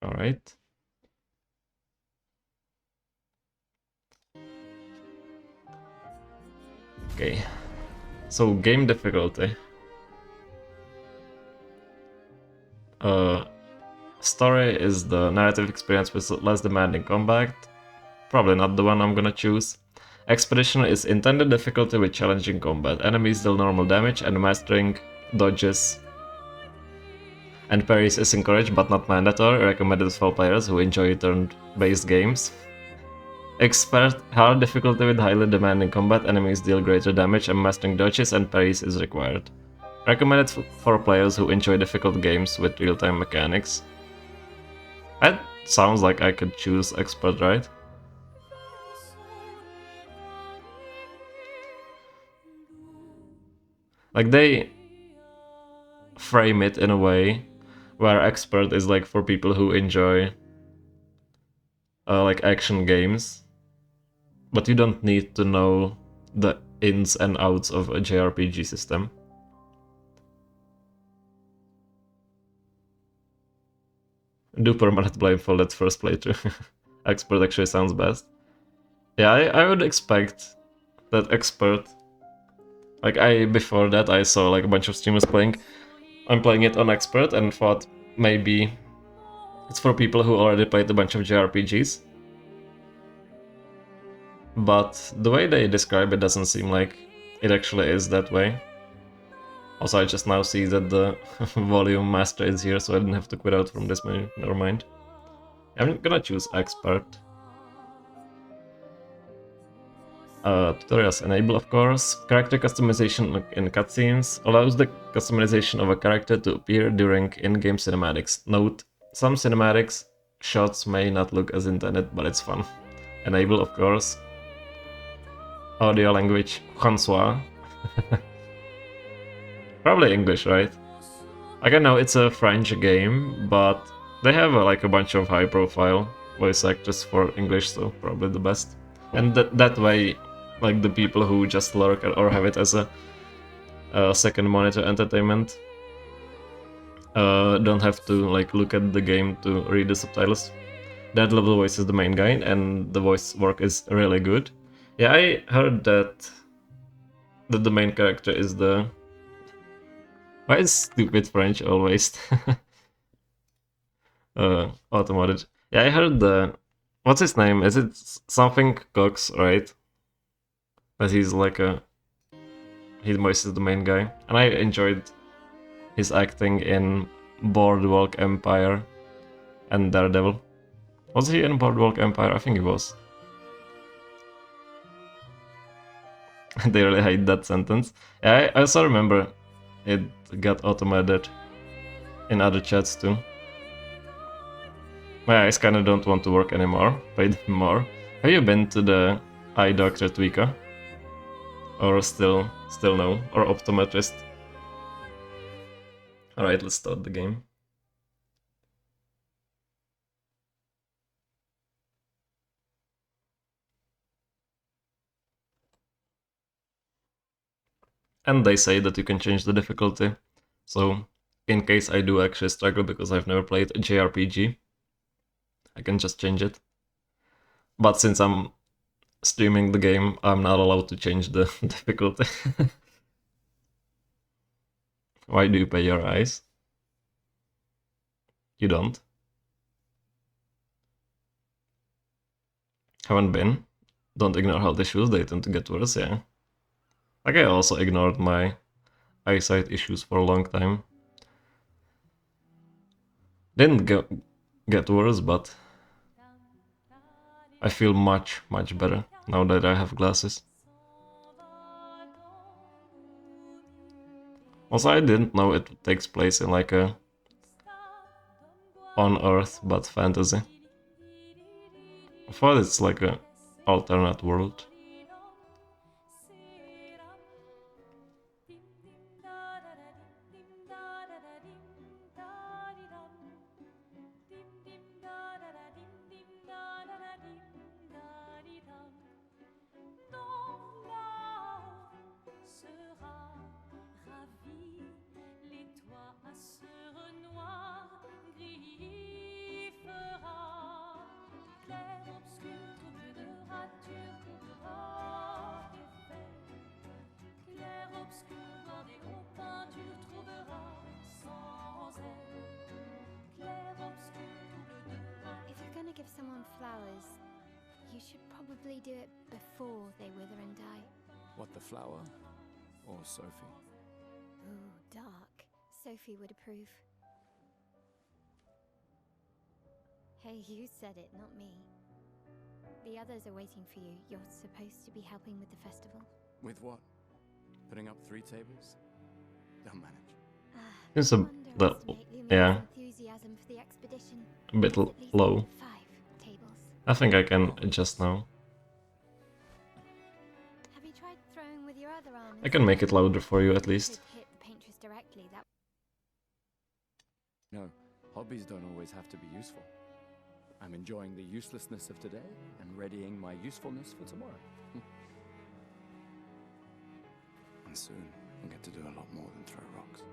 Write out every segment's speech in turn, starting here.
All right. Okay. So game difficulty. Story is the narrative experience with less demanding combat. Probably not the one I'm gonna choose. Expedition is intended difficulty with challenging combat. Enemies deal normal damage and mastering dodges and parries is encouraged but not mandatory. Recommended for players who enjoy turn-based games. Expert hard difficulty with highly demanding combat. Enemies deal greater damage and mastering dodges and parries is required. Recommended for players who enjoy difficult games with real-time mechanics. That sounds like I could choose expert, right? Like they frame it in a way where expert is like for people who enjoy like action games, but you don't need to know the ins and outs of a JRPG system. Do permanent blindfold at first playthrough. Expert actually sounds best. Yeah, I would expect that expert. Like before that I saw like a bunch of streamers playing. I'm playing it on expert and thought maybe it's for people who already played a bunch of JRPGs. But the way they describe it doesn't seem like it actually is that way. Also, I just now see that the volume master is here, so I didn't have to quit out from this menu. Never mind. I'm gonna choose expert. Tutorials enable, of course. Character customization in cutscenes allows the customization of a character to appear during in-game cinematics. Note, some cinematics shots may not look as intended, but it's fun. Enable, of course. Audio language, François. Probably English, right? Like I know it's a French game, but they have like a bunch of high-profile voice actors for English, so probably the best. And that way, like the people who just lurk or have it as a second monitor entertainment don't have to like look at the game to read the subtitles. That level voice is the main guy, and the voice work is really good. Yeah, I heard that the main character is the. Why is stupid French always? Automated. Yeah, I heard the. What's his name? Is it something Cox, right? That he's like a. He voices the main guy, and I enjoyed his acting in Boardwalk Empire and Daredevil. Was he in Boardwalk Empire? I think he was. They really hate that sentence. Yeah, I also remember it got automated in other chats too. My eyes kinda don't want to work anymore. Paid more. Have you been to the eye doctor Tweaker? Or still no? Or optometrist? Alright, let's start the game. And they say that you can change the difficulty. So, in case I do actually struggle because I've never played a JRPG, I can just change it. But since I'm streaming the game, I'm not allowed to change the difficulty. Why do you pay your eyes? You don't? Haven't been. Don't ignore health issues, they tend to get worse, yeah. Like I also ignored my eyesight issues for a long time. Didn't get worse, but I feel much better now that I have glasses. Also, I didn't know it takes place in like a on Earth but fantasy. I thought it's like a alternate world. should probably do it before they wither and die. What, the flower? Or Sophie? Ooh, dark. Sophie would approve. Hey, you said it, not me. The others are waiting for you. You're supposed to be helping with the festival. With what? Putting up 3 tables? They'll manage. It's a yeah, Enthusiasm for the expedition. a bit At least low. 5 tables. I think I can adjust now. Have you tried throwing with your other arm? I can make it louder for you at least. Could hit the paintress directly. That No, hobbies don't always have to be useful. I'm enjoying the uselessness of today and readying my usefulness for tomorrow. And soon, I'll get to do a lot more than throw rocks.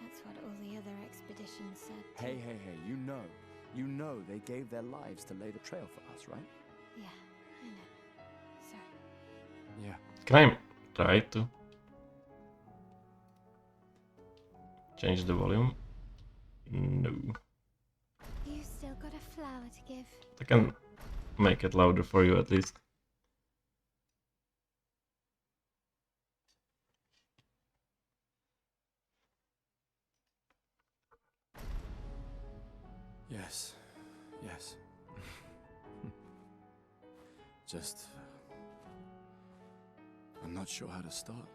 That's what all the other expeditions said. Hey, you know they gave their lives to lay the trail for us, right? Yeah, I know. Sorry. Yeah. Can I try to change the volume? No. You still got a flower to give. I can make it louder for you at least. Yes. Just... I'm not sure how to start.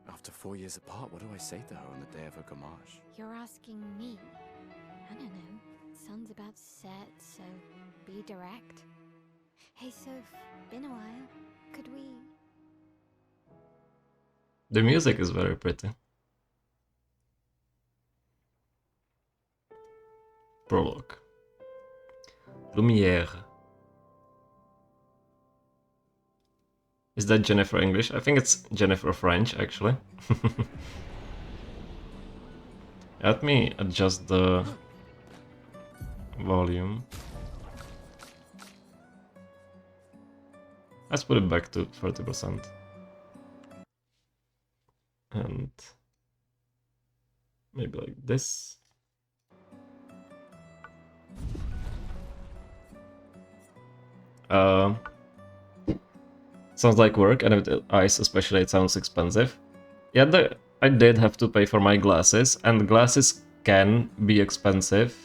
After 4 years apart, what do I say to her on the day of her gamache? You're asking me? I don't know. Sun's about to set, so be direct. Hey, Soph, been a while. Could we... The music is very pretty. Prologue. Lumière. Is that Jennifer English? I think it's Jennifer French, actually. Let me adjust the volume. Let's put it back to 30%. And maybe like this. Sounds like work, and with ice especially it sounds expensive. Yeah, I did have to pay for my glasses, and glasses can be expensive.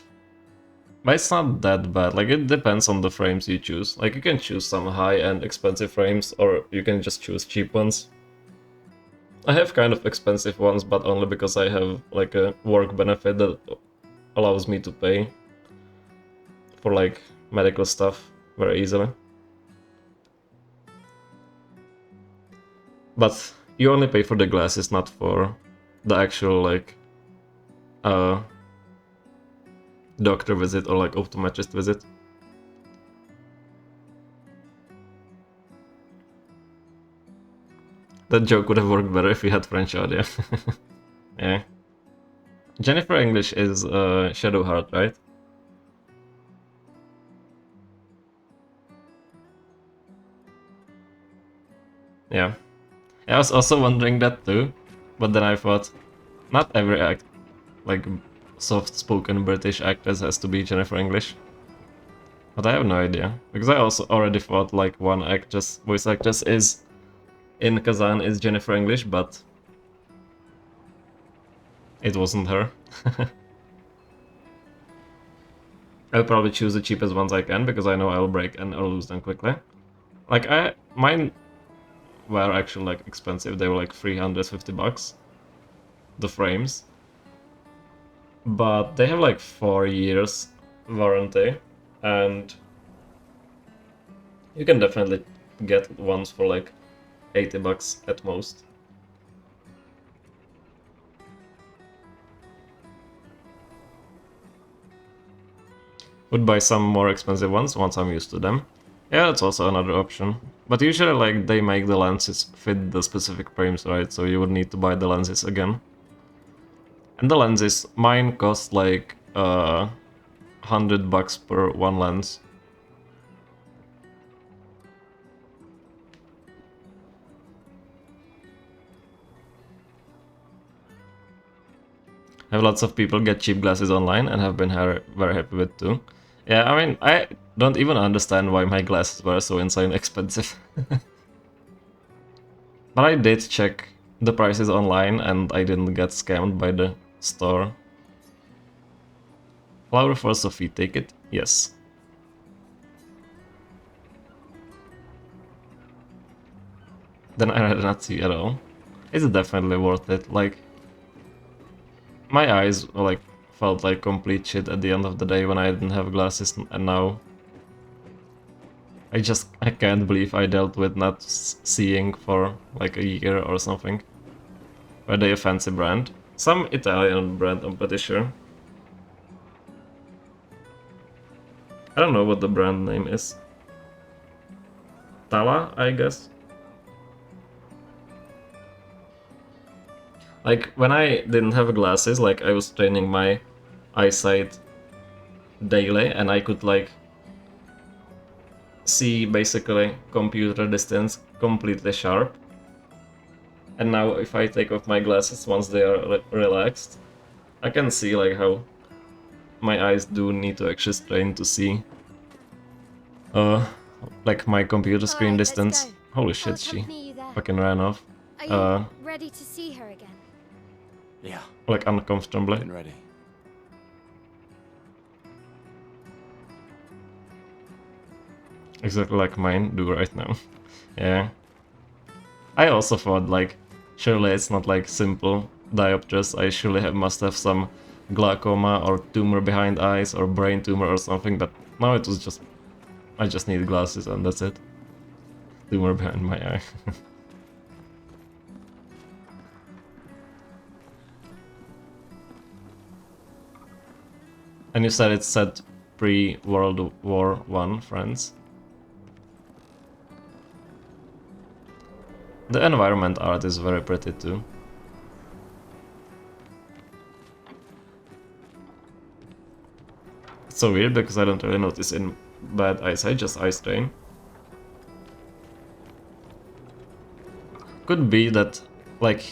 But it's not that bad, like it depends on the frames you choose. Like you can choose some high-end expensive frames, or you can just choose cheap ones. I have kind of expensive ones, but only because I have like a work benefit that allows me to pay for like medical stuff very easily. But you only pay for the glasses, not for the actual like doctor visit or like optometrist visit. That joke would have worked better if we had French audio. Yeah. Jennifer English is Shadowheart, right? Yeah. I was also wondering that too, but then I thought, not every like soft-spoken British actress has to be Jennifer English. But I have no idea, because I also already thought like one voice actress is in Kazan is Jennifer English, but it wasn't her. I'll probably choose the cheapest ones I can, because I know I'll break and I'll lose them quickly. Like mine were actually like expensive, they were like 350 bucks, the frames. But they have like 4 years warranty, and you can definitely get ones for like 80 bucks at most. Would buy some more expensive ones once I'm used to them. Yeah, that's also another option. But usually like they make the lenses fit the specific frames, right? So you would need to buy the lenses again. And the lenses, mine cost like 100 bucks per one lens. I have lots of people get cheap glasses online and have been very happy with too. Yeah, I mean, I don't even understand why my glasses were so insane expensive. But I did check the prices online and I didn't get scammed by the store. Flower for Sophie, take it? Yes. Then I rather not see at all. It's definitely worth it. Like, my eyes like felt like complete shit at the end of the day when I didn't have glasses, and now I can't believe I dealt with not seeing for like a year or something. Were they a fancy brand? Some Italian brand, I'm pretty sure. I don't know what the brand name is. Tala, I guess. Like, when I didn't have glasses, like, I was training my eyesight daily, and I could, like, see basically computer distance completely sharp. And now, if I take off my glasses once they are relaxed, I can see, like, how my eyes do need to actually strain to see, like, my computer screen Alright, let's distance. go. Holy I'll shit, she accompany you there. fucking ran off. Are you ready to see her again? Yeah, Like, uncomfortably. been ready. Exactly like mine do right now. Yeah. I also thought, like, surely it's not like simple diopters. I surely must have some glaucoma or tumor behind eyes or brain tumor or something, but no, it was just... I just need glasses and that's it. Tumor behind my eye. And you said it's set pre-World War I, France? The environment art is very pretty too. It's so weird because I don't really notice in bad eyesight, just eye strain. Could be that, like,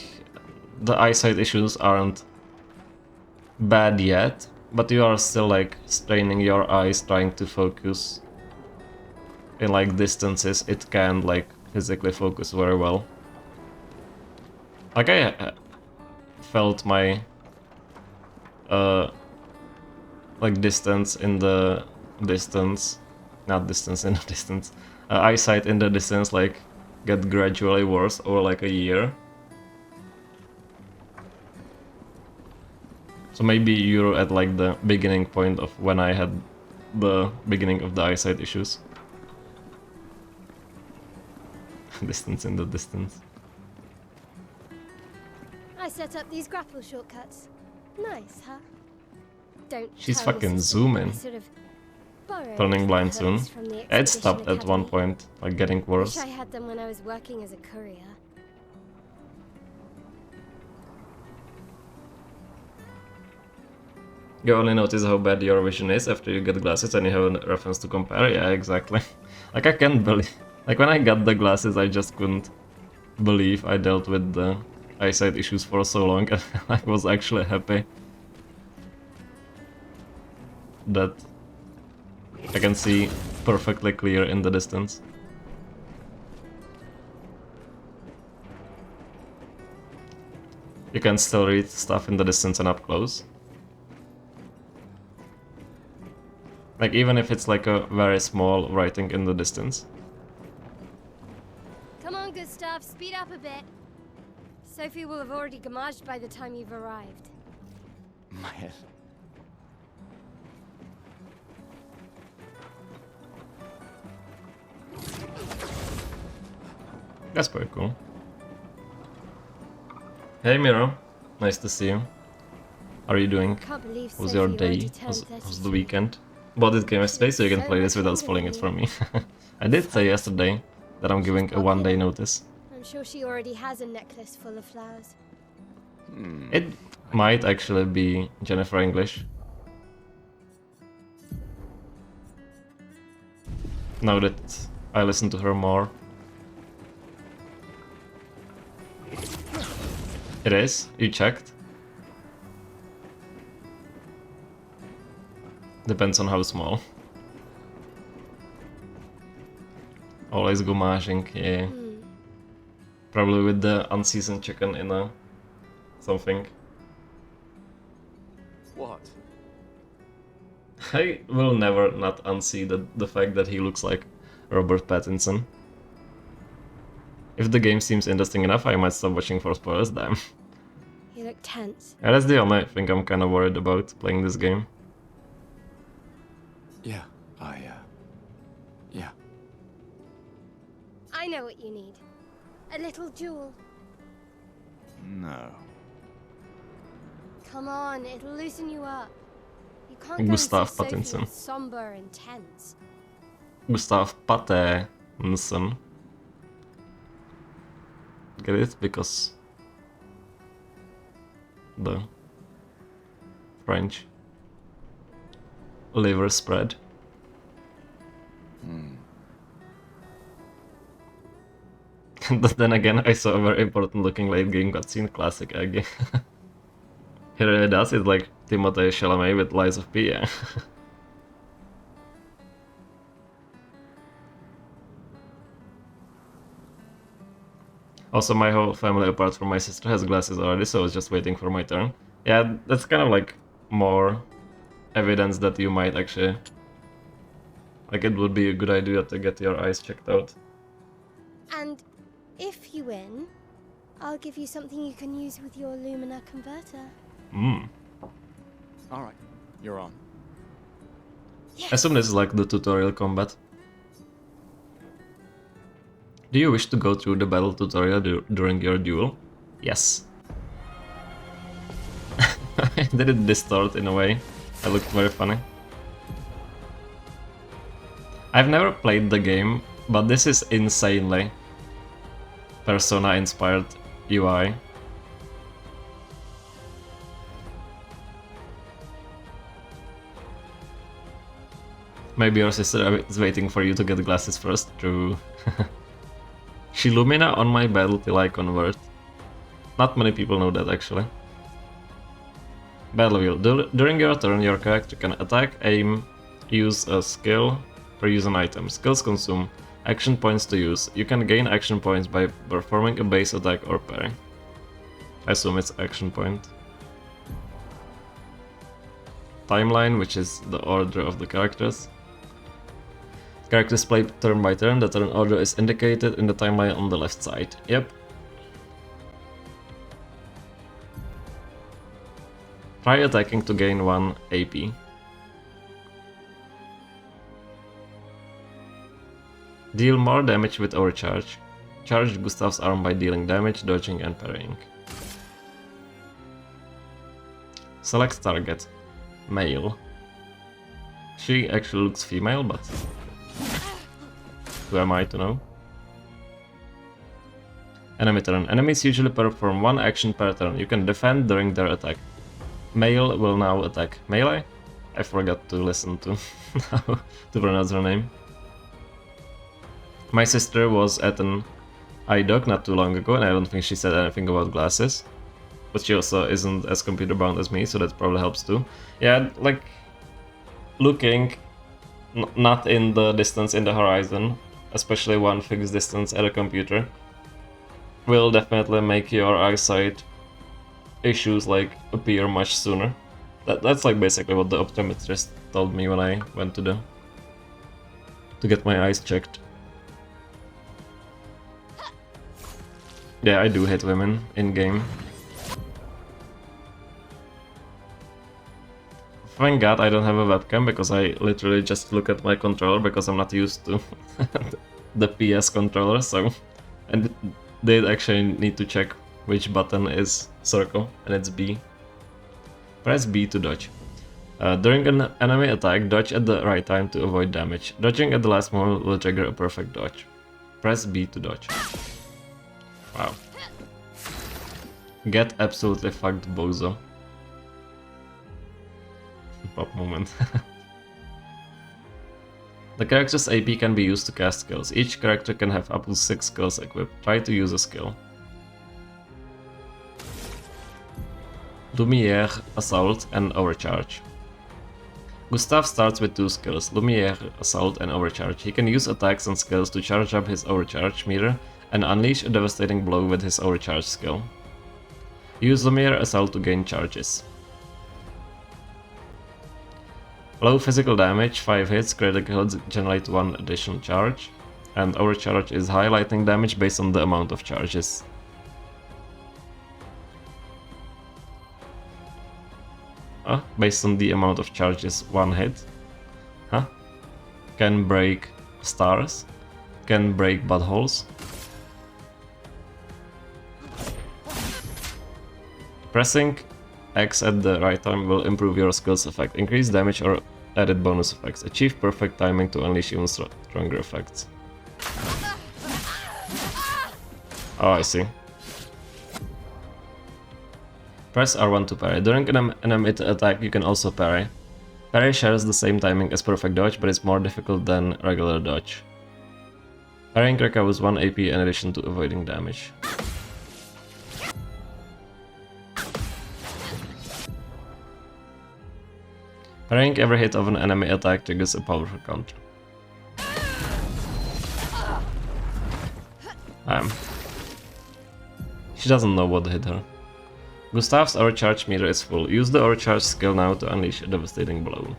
the eyesight issues aren't bad yet, but you are still, like, straining your eyes trying to focus in, like, distances it can, like, physically focus very well. Like, I felt my like distance in the distance, not distance in the distance, eyesight in the distance, like, get gradually worse over like a year. So maybe you're at like the beginning point of when I had the beginning of the eyesight issues. Distance in the distance. I set up these grapple shortcuts. Nice, huh? Don't She's tell fucking Mrs. zooming. I sort of borrowed Turning blind the soon. hooks from the It Expedition stopped at one Academy. point, like getting worse. Wish I had them when I was working as a courier. You only notice how bad your vision is after you get glasses and you have a reference to compare. Yeah, exactly. Like, I can't believe... Like, when I got the glasses, I just couldn't believe I dealt with the eyesight issues for so long, and I was actually happy that I can see perfectly clear in the distance. You can still read stuff in the distance and up close. Like, even if it's like a very small writing in the distance. Come on, Gustav, speed up a bit. Sophie will have already gamaged by the time you've arrived. My head. That's quite cool. Hey Miro, nice to see you. How are you doing? Can't believe How's Sophie your already day? turned How's the 33. weekend? Bought it game yesterday, so you can So play this much without older spoiling than it for you. me. I did say yesterday that I'm giving a one-day notice. I'm sure she already has a necklace full of flowers. It might actually be Jennifer English. Now that I listen to her more. It is? You checked? Depends on how small. Always gommaging, yeah. Probably with the unseasoned chicken in a something. What? I will never not unsee the fact that he looks like Robert Pattinson. If the game seems interesting enough, I might stop watching for spoilers, damn. You look tense. Yeah, that's the only thing I'm kinda worried about playing this game. Yeah, yeah. I know what you need. A little jewel. No. Come on, it'll loosen you up. You can't go Gustav and see Sophie Pattinson. all somber and tense. Gustav Pattinson. Get it? Because the French liver spread. But then again, I saw a very important looking late game cutscene, classic Aggie. He really does, it's like Timothée Chalamet with Lies of P, yeah. Also, my whole family, apart from my sister, has glasses already, so I was just waiting for my turn. Yeah, that's kind of like more evidence that you might actually... Like, it would be a good idea to get your eyes checked out. And if you win, I'll give you something you can use with your Lumina converter. Alright, you're on. I assume this is like the tutorial combat. Do you wish to go through the battle tutorial during your duel? Yes. Did it distort in a way? It looked very funny. I've never played the game, but this is insanely Persona-inspired UI. Maybe your sister is waiting for you to get glasses first, true. She Lumina on my battle till I convert. Not many people know that actually. Battle wheel. During your turn, your character can attack, aim, use a skill, or use an item. Skills consume action points to use. You can gain action points by performing a base attack or parry. I assume it's action point. Timeline, which is the order of the characters. Characters play turn by turn, the turn order is indicated in the timeline on the left side. Yep. Try attacking to gain 1 AP. Deal more damage with overcharge. Charge Gustav's arm by dealing damage, dodging and parrying. Select target. Male. She actually looks female, but who am I to know? Enemy turn. Enemies usually perform 1 action per turn. You can defend during their attack. Male will now attack. Melee? I forgot to listen to how to pronounce her name. My sister was at an eye doc not too long ago, and I don't think she said anything about glasses. But she also isn't as computer bound as me, so that probably helps too. Yeah, like looking not in the distance in the horizon, especially one fixed distance at a computer, will definitely make your eyesight issues like appear much sooner. That's like basically what the optometrist told me when I went to get my eyes checked. Yeah, I do hate women in game. Thank God I don't have a webcam, because I literally just look at my controller because I'm not used to the PS controller, so... And they actually need to check which button is circle, and it's B. Press B to dodge. During an enemy attack, dodge at the right time to avoid damage. Dodging at the last moment will trigger a perfect dodge. Press B to dodge. Wow. Get absolutely fucked, bozo. Pop moment. The character's AP can be used to cast skills. Each character can have up to 6 skills equipped. Try to use a skill. Lumiere, Assault, and Overcharge. Gustav starts with 2 skills, Lumiere, Assault and Overcharge. He can use attacks and skills to charge up his Overcharge meter and unleash a devastating blow with his Overcharge skill. Use Lumiere Assault to gain charges. Low physical damage, 5 hits, critical hits generate 1 additional charge, and Overcharge is high lightning damage based on the amount of charges. Based on the amount of charges, 1 hit. Huh? Can break stars. Can break buttholes. Pressing X at the right time will improve your skill's effect, increase damage or added bonus effects. Achieve perfect timing to unleash even stronger effects. Oh, I see. Press R1 to parry. During an enemy attack you can also parry. Parry shares the same timing as perfect dodge, but it's more difficult than regular dodge. Parrying recovers 1 AP in addition to avoiding damage. Parrying every hit of an enemy attack triggers a powerful counter. She doesn't know what hit her. Gustav's Overcharge meter is full. Use the Overcharge skill now to unleash a devastating blow.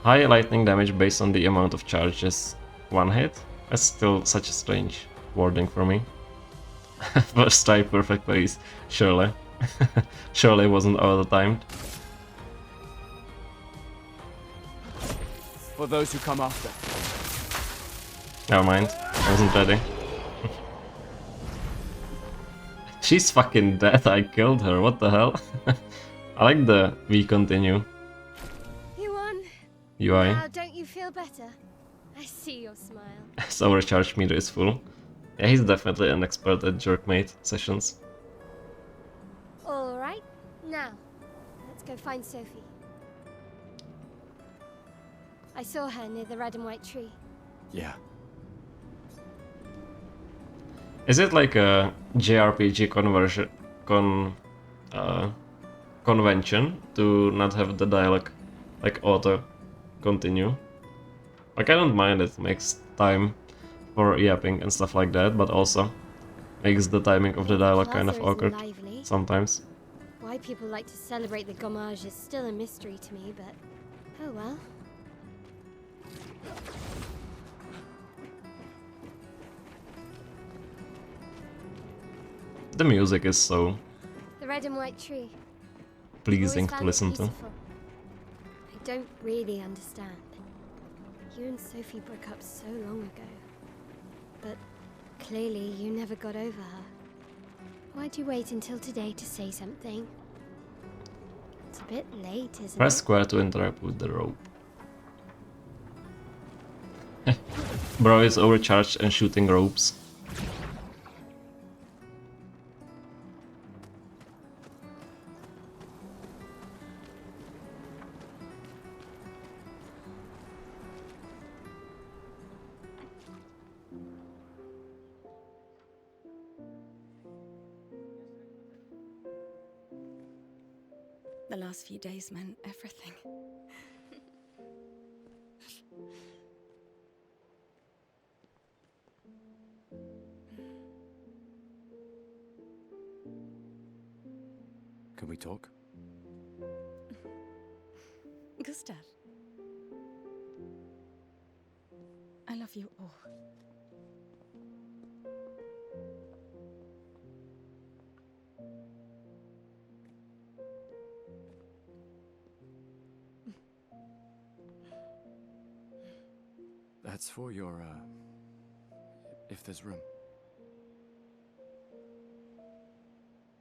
High lightning damage based on the amount of charges. 1 hit? That's still such a strange wording for me. First try, perfect place. Surely. Surely wasn't over-timed. For those who come after. Never mind, I wasn't ready. She's fucking dead, I killed her, what the hell? I like the we continue You won. UI. Now, don't you feel better? I see your smile. His Overcharge meter is full. Yeah, he's definitely an expert at jerkmate sessions. All right, now let's go find Sophie. I saw her near the red and white tree. Yeah. Is it like a JRPG convention to not have the dialogue like auto continue? Like I don't mind, it makes time for yapping and stuff like that, but also makes the timing of the dialogue kind of Plaza isn't awkward lively. sometimes. Why people like to celebrate the gommage is still a mystery to me, but oh well. The music is so The red and white tree. pleasing Always to found it listen to. beautiful. I don't really understand. You and Sophie broke up so long ago. But clearly you never got over her. Why'd you wait until today to say something? It's a bit late, isn't Press it? square to interact with the rope. Bro is overcharged and shooting ropes. The last few days meant everything. Can we talk? Gustav. I love you all. That's for your, if there's room.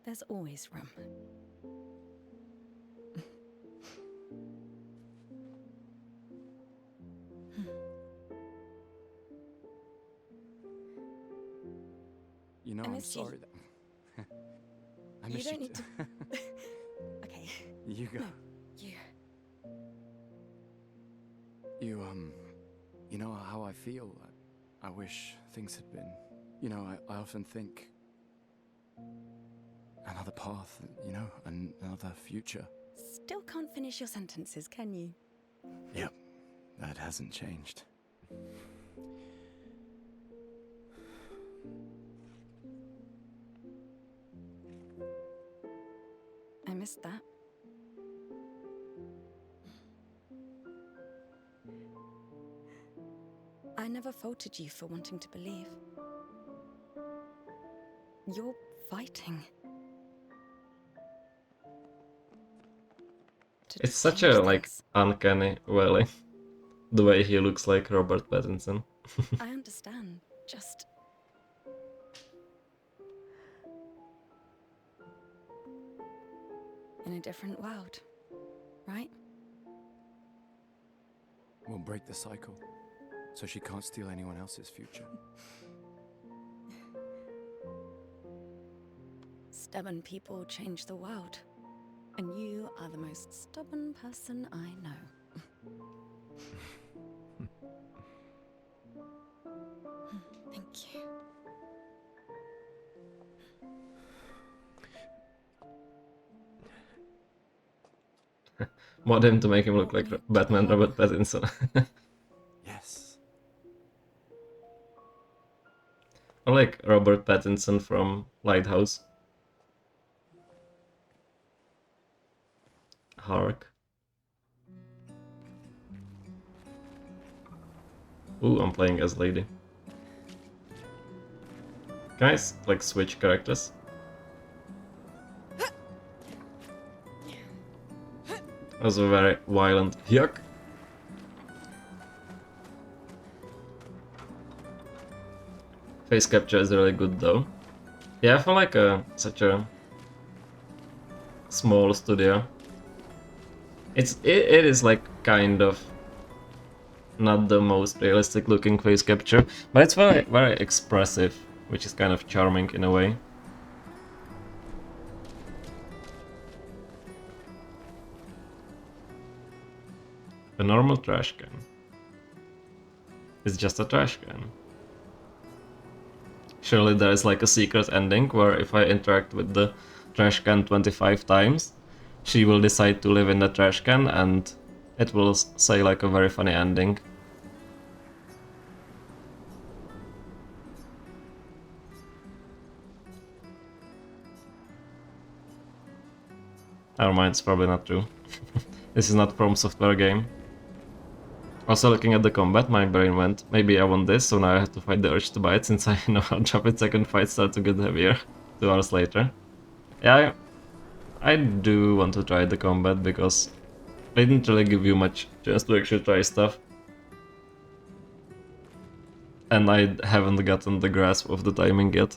There's always room. You know, I I'm miss you. sorry that... I You miss don't you need too. to. Okay. You go. No, you. You know how I feel? I wish things had been... You know, I often think... Another path, you know, another future. Still can't finish your sentences, can you? Yep, that hasn't changed. I missed that. I never faulted you for wanting to believe. You're fighting. To It's such change a, like, things. uncanny valley. The way he looks like Robert Pattinson. I understand. Just... in a different world, right? We'll break the cycle, so she can't steal anyone else's future. Stubborn people change the world. And you are the most stubborn person I know. Thank you. Mod him to make him look like Batman Robert Pattinson. Yes. Or like Robert Pattinson from Lighthouse. Hark. Ooh, I'm playing as Lady. Can I like switch characters? That was a very violent yuck. Face capture is really good though. Yeah, I feel like such a small studio. It is like kind of not the most realistic looking face capture, but it's very expressive, which is kind of charming in a way. A normal trash can. It's just a trash can. Surely there is like a secret ending where if I interact with the trash can 25 times, she will decide to live in the trash can and it will say like a very funny ending. Never mind, it's probably not true. This is not From Software game. Also looking at the combat, my brain went, maybe I want this, so now I have to fight the urge to buy it since I know how rapid second fights start to get heavier 2 hours later. Yeah, I do want to try the combat because they didn't really give you much chance to actually try stuff. And I haven't gotten the grasp of the timing yet.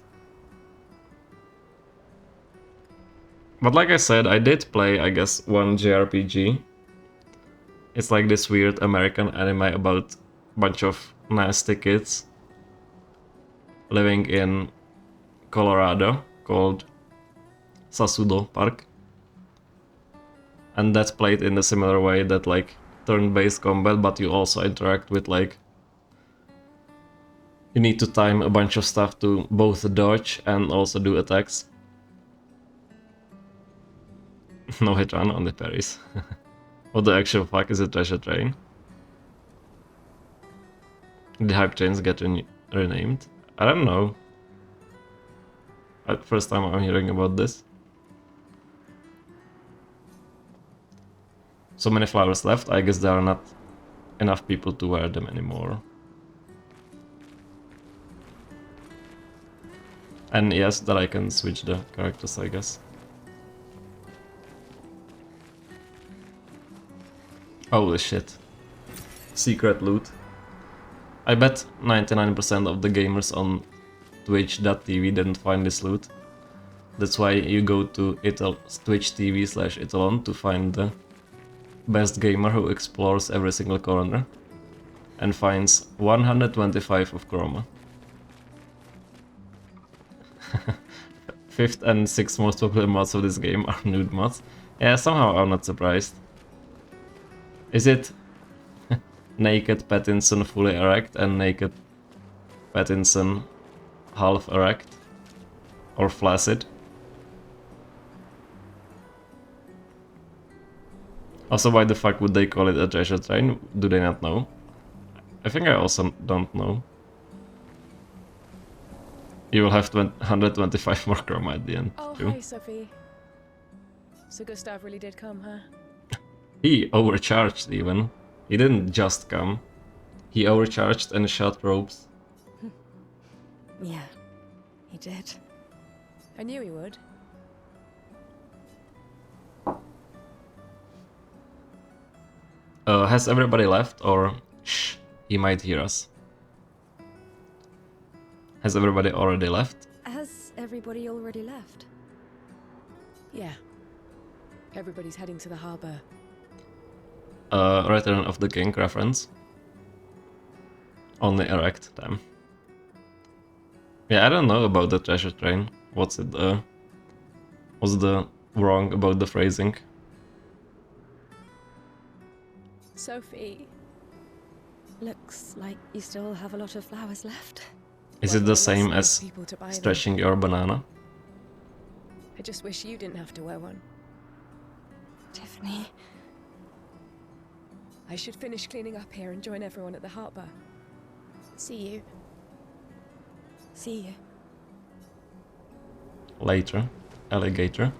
But like I said, I did play, I guess, one JRPG. It's like this weird American anime about a bunch of nasty kids living in Colorado called Sasudo Park. And that's played in a similar way that like turn-based combat, but you also interact with like... You need to time a bunch of stuff to both dodge and also do attacks. No hit run on the parries. What the actual fuck is a treasure train? Did hype trains get renamed? I don't know. First time I'm hearing about this. So many flowers left, I guess there are not enough people to wear them anymore. And yes, that I can switch the characters, I guess. Holy shit. Secret loot. I bet 99% of the gamers on Twitch.tv didn't find this loot. That's why you go to Twitch TV/Itholon to find the best gamer who explores every single corner and finds 125 of chroma. 5th and 6th most popular mods of this game are nude mods. Yeah, somehow I'm not surprised. Is it naked Pattinson fully erect and naked Pattinson half erect? Or flaccid? Also, why the fuck would they call it a treasure train? Do they not know? I think I also don't know. You will have 125 more chroma at the end, Oh, too. hi, Sophie. So Gustav really did come, huh? He overcharged even. He didn't just come. He overcharged and shot ropes. Yeah, he did. I knew he would. Has everybody left, or shh, he might hear us. Has everybody already left? Has everybody already left? Yeah. Everybody's heading to the harbor. Return of the King reference. Only erect them. Yeah, I don't know about the treasure train. What's it, what's the wrong about the phrasing? Sophie. Looks like you still have a lot of flowers left. Is Well, it the there must same be as people to buy them. stretching your banana? I just wish you didn't have to wear one. Tiffany. I should finish cleaning up here and join everyone at the harbor. See you. See you. Later. Alligator.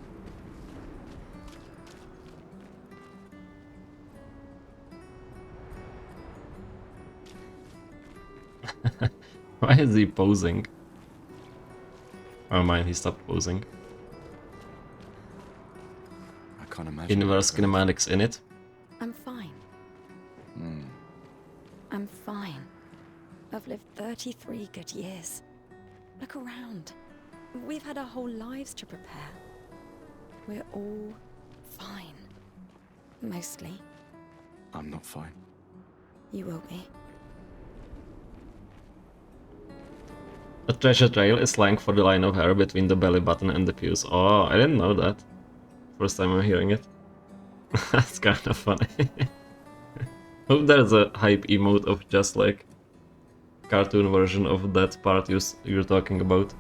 Why is he posing? Oh mind, he stopped posing. I can't imagine. Inverse kinematics in it. I'm fine. Hmm. I'm fine. I've lived 33 good years. Look around. We've had our whole lives to prepare. We're all fine. Mostly. I'm not fine. You will be. A treasure trail is slang for the line of hair between the belly button and the pews. Oh, I didn't know that. First time I'm hearing it. That's kind of funny. Hope there's a hype emote of just like cartoon version of that part you're talking about.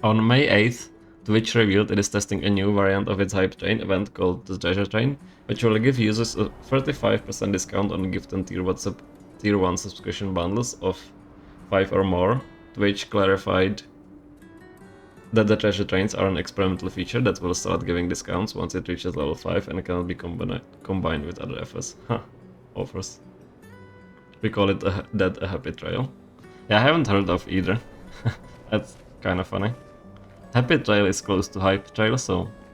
On May 8th, Twitch revealed it is testing a new variant of its hype train event called the Treasure Train, which will give users a 35% discount on gift and tier 1 subscription bundles of 5 or more. Twitch clarified that the treasure trains are an experimental feature that will start giving discounts once it reaches level 5 and cannot be combined with other offers. We call it a happy trail. Yeah, I haven't heard of either. That's kind of funny. Happy trail is close to hype trail,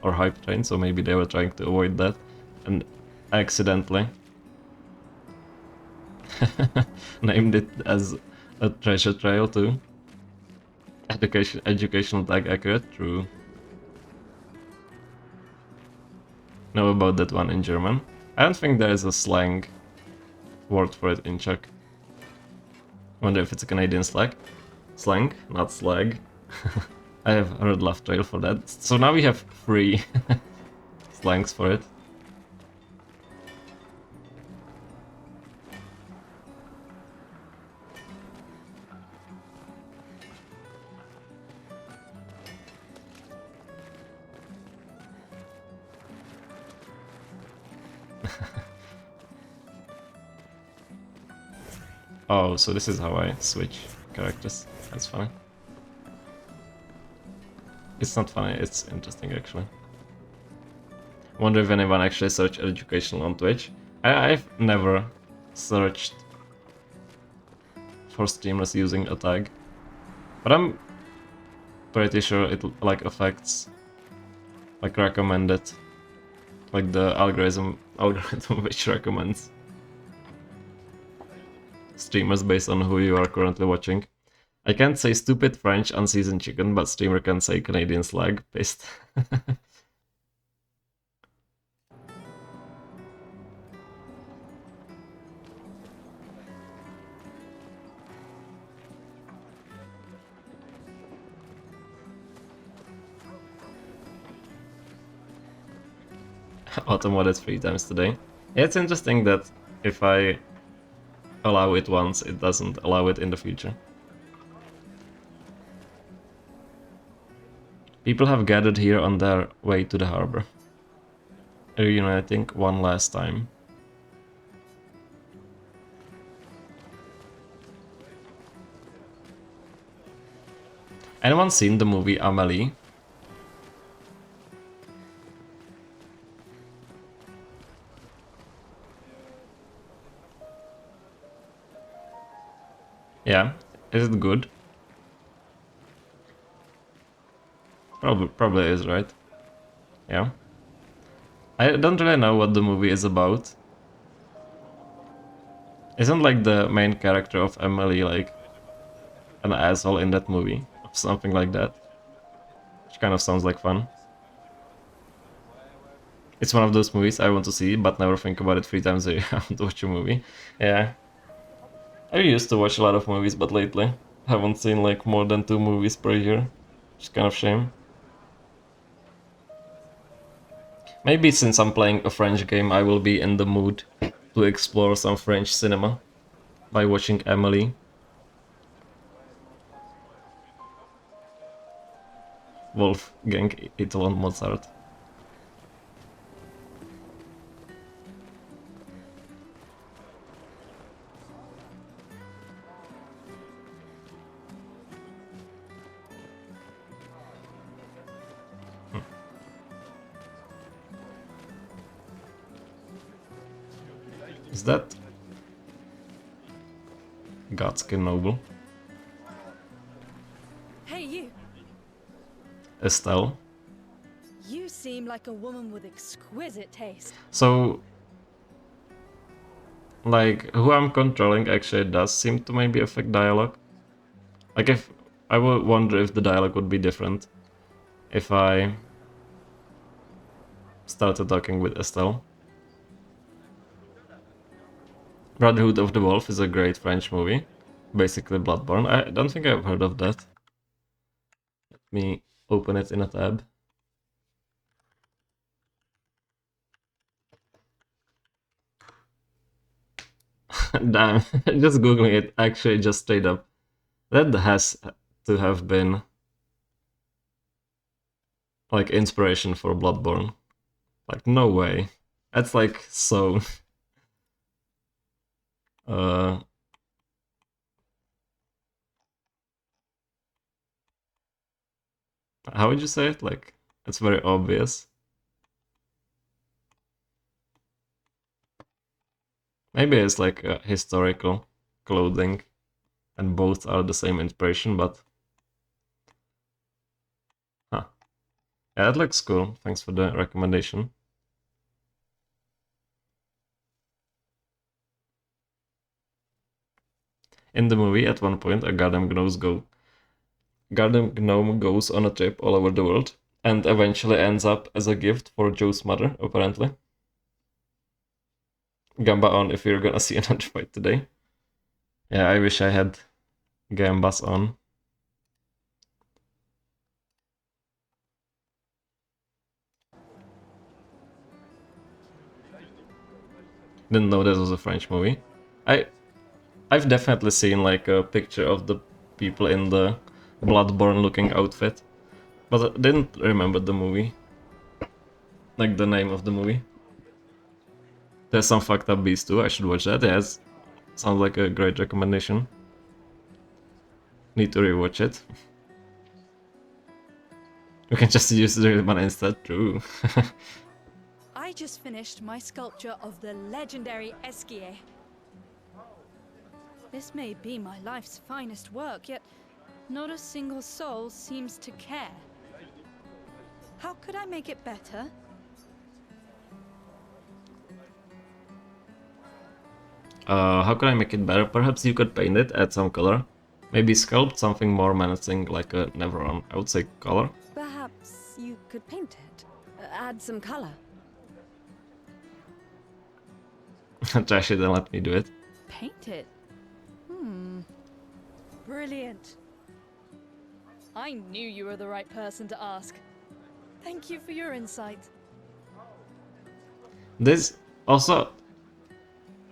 or hype train, so maybe they were trying to avoid that and accidentally named it as a treasure trail too. Educational tag accurate, true. Know about that one in German. I don't think there is a slang word for it in Czech. Wonder if it's a Canadian slang, not slag. I have heard Laugh Trail for that. So now we have 3 slangs for it. Oh, so this is how I switch characters. That's funny. It's not funny, it's interesting actually. Wonder if anyone actually searched educational on Twitch. I've never searched for streamers using a tag. But I'm pretty sure it like affects like recommended, like the algorithm which recommends streamers based on who you are currently watching. I can't say stupid French unseasoned chicken, but streamer can say Canadian slag. Pissed. Automodded 3 times today. Yeah, it's interesting that if I allow it once, it doesn't allow it in the future. People have gathered here on their way to the harbor. reuniting one last time. Anyone seen the movie Amelie? Yeah, is it good? Probably is, right? Yeah. I don't really know what the movie is about. Isn't like the main character of Emily like an asshole in that movie? Or something like that. Which kind of sounds like fun. It's one of those movies I want to see, but never think about it 3 times a year. I want to watch a movie. Yeah. I used to watch a lot of movies, but lately haven't seen like more than 2 movies per year. Which is kind of shame. Maybe since I'm playing a French game, I will be in the mood to explore some French cinema by watching Emily. Wolfgang Itholon Mozart. Is that Godskin Noble? Hey, you! Estelle? You seem like a woman with exquisite taste. So, like, who I'm controlling actually does seem to maybe affect dialogue. Like, if I would wonder if the dialogue would be different if I started talking with Estelle. Brotherhood of the Wolf is a great French movie. Basically Bloodborne. I don't think I've heard of that. Let me open it in a tab. Damn, just googling it actually just straight up. That has to have been like inspiration for Bloodborne. Like, no way. That's like so... how would you say it? Like, it's very obvious. Maybe it's like a historical clothing and both are the same inspiration, but... Huh. Yeah, that looks cool. Thanks for the recommendation. In the movie, at one point, a goddamn gnome goes on a trip all over the world and eventually ends up as a gift for Joe's mother, apparently. Gamba on if you're gonna see another fight today. Yeah, I wish I had Gambas on. Didn't know this was a French movie. I've definitely seen like a picture of the people in the Bloodborne looking outfit, but I didn't remember the movie. Like the name of the movie. There's some fucked up beast too, I should watch that. Yes, sounds like a great recommendation. Need to rewatch it. We can just use the real one instead, true. I just finished my sculpture of the legendary Esquier. This may be my life's finest work, yet not a single soul seems to care. How could I make it better? How could I make it better? Perhaps you could paint it, add some color. Maybe sculpt something more menacing like a Neveron. I would say color. Perhaps you could paint it, add some color. Trashy, then let me do it. Paint it? Brilliant. I knew you were the right person to ask. Thank you for your insight. This also...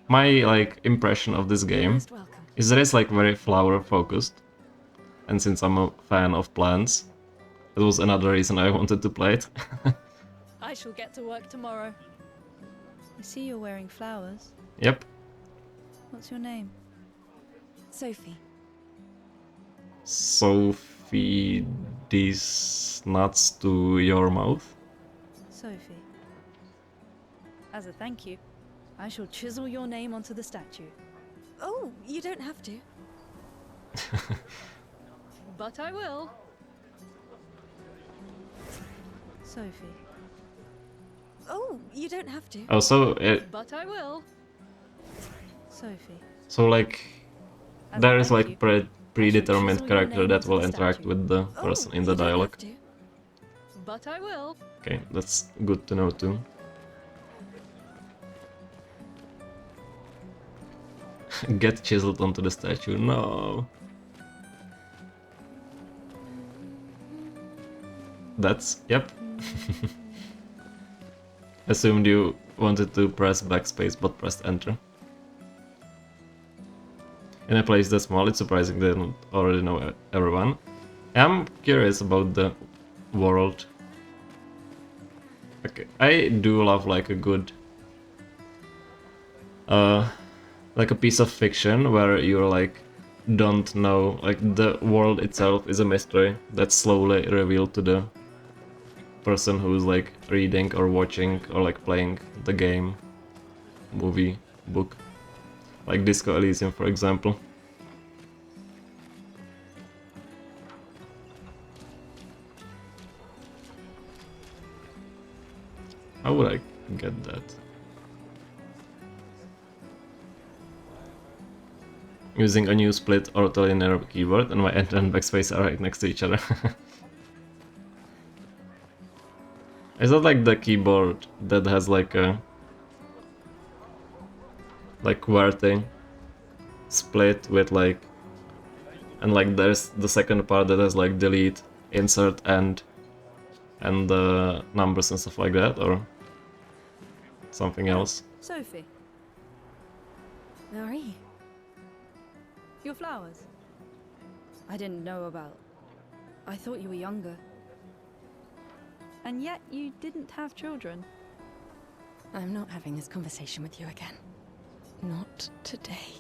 My like impression of this game Most welcome. is that it's like very flower focused. And since I'm a fan of plants, that was another reason I wanted to play it. I shall get to work tomorrow. I see you're wearing flowers. Yep. What's your name? Sophie. Sophie, these nuts to your mouth. Sophie. As a thank you, I shall chisel your name onto the statue. Oh, you don't have to. But I will. Sophie. Oh, you don't have to. Oh, But I will. Sophie. so like As a there is thank like you, predetermined chisel your character name that onto will the interact statue. with the person in the you don't dialogue. have to. But I will. Okay, that's good to know too. Get chiseled onto the statue. No. That's yep. Assumed you wanted to press backspace but pressed enter. In a place that small, it's surprising they don't already know everyone. I'm curious about the world. Okay, I do love like a good like a piece of fiction where you're like don't know, like the world itself is a mystery that's slowly revealed to the person who's like reading or watching or like playing the game, movie, book. Like Disco Elysium, for example. How would I get that? Using a new split or linear keyboard, and my enter and backspace are right next to each other. Is that like the keyboard that has like a like QWERTY split with like, and like there's the second part that has like delete, insert, and the numbers and stuff like that, or something else? Sophie. Marie. Your flowers. I didn't know about. I thought you were younger. And yet you didn't have children. I'm not having this conversation with you again. Not today.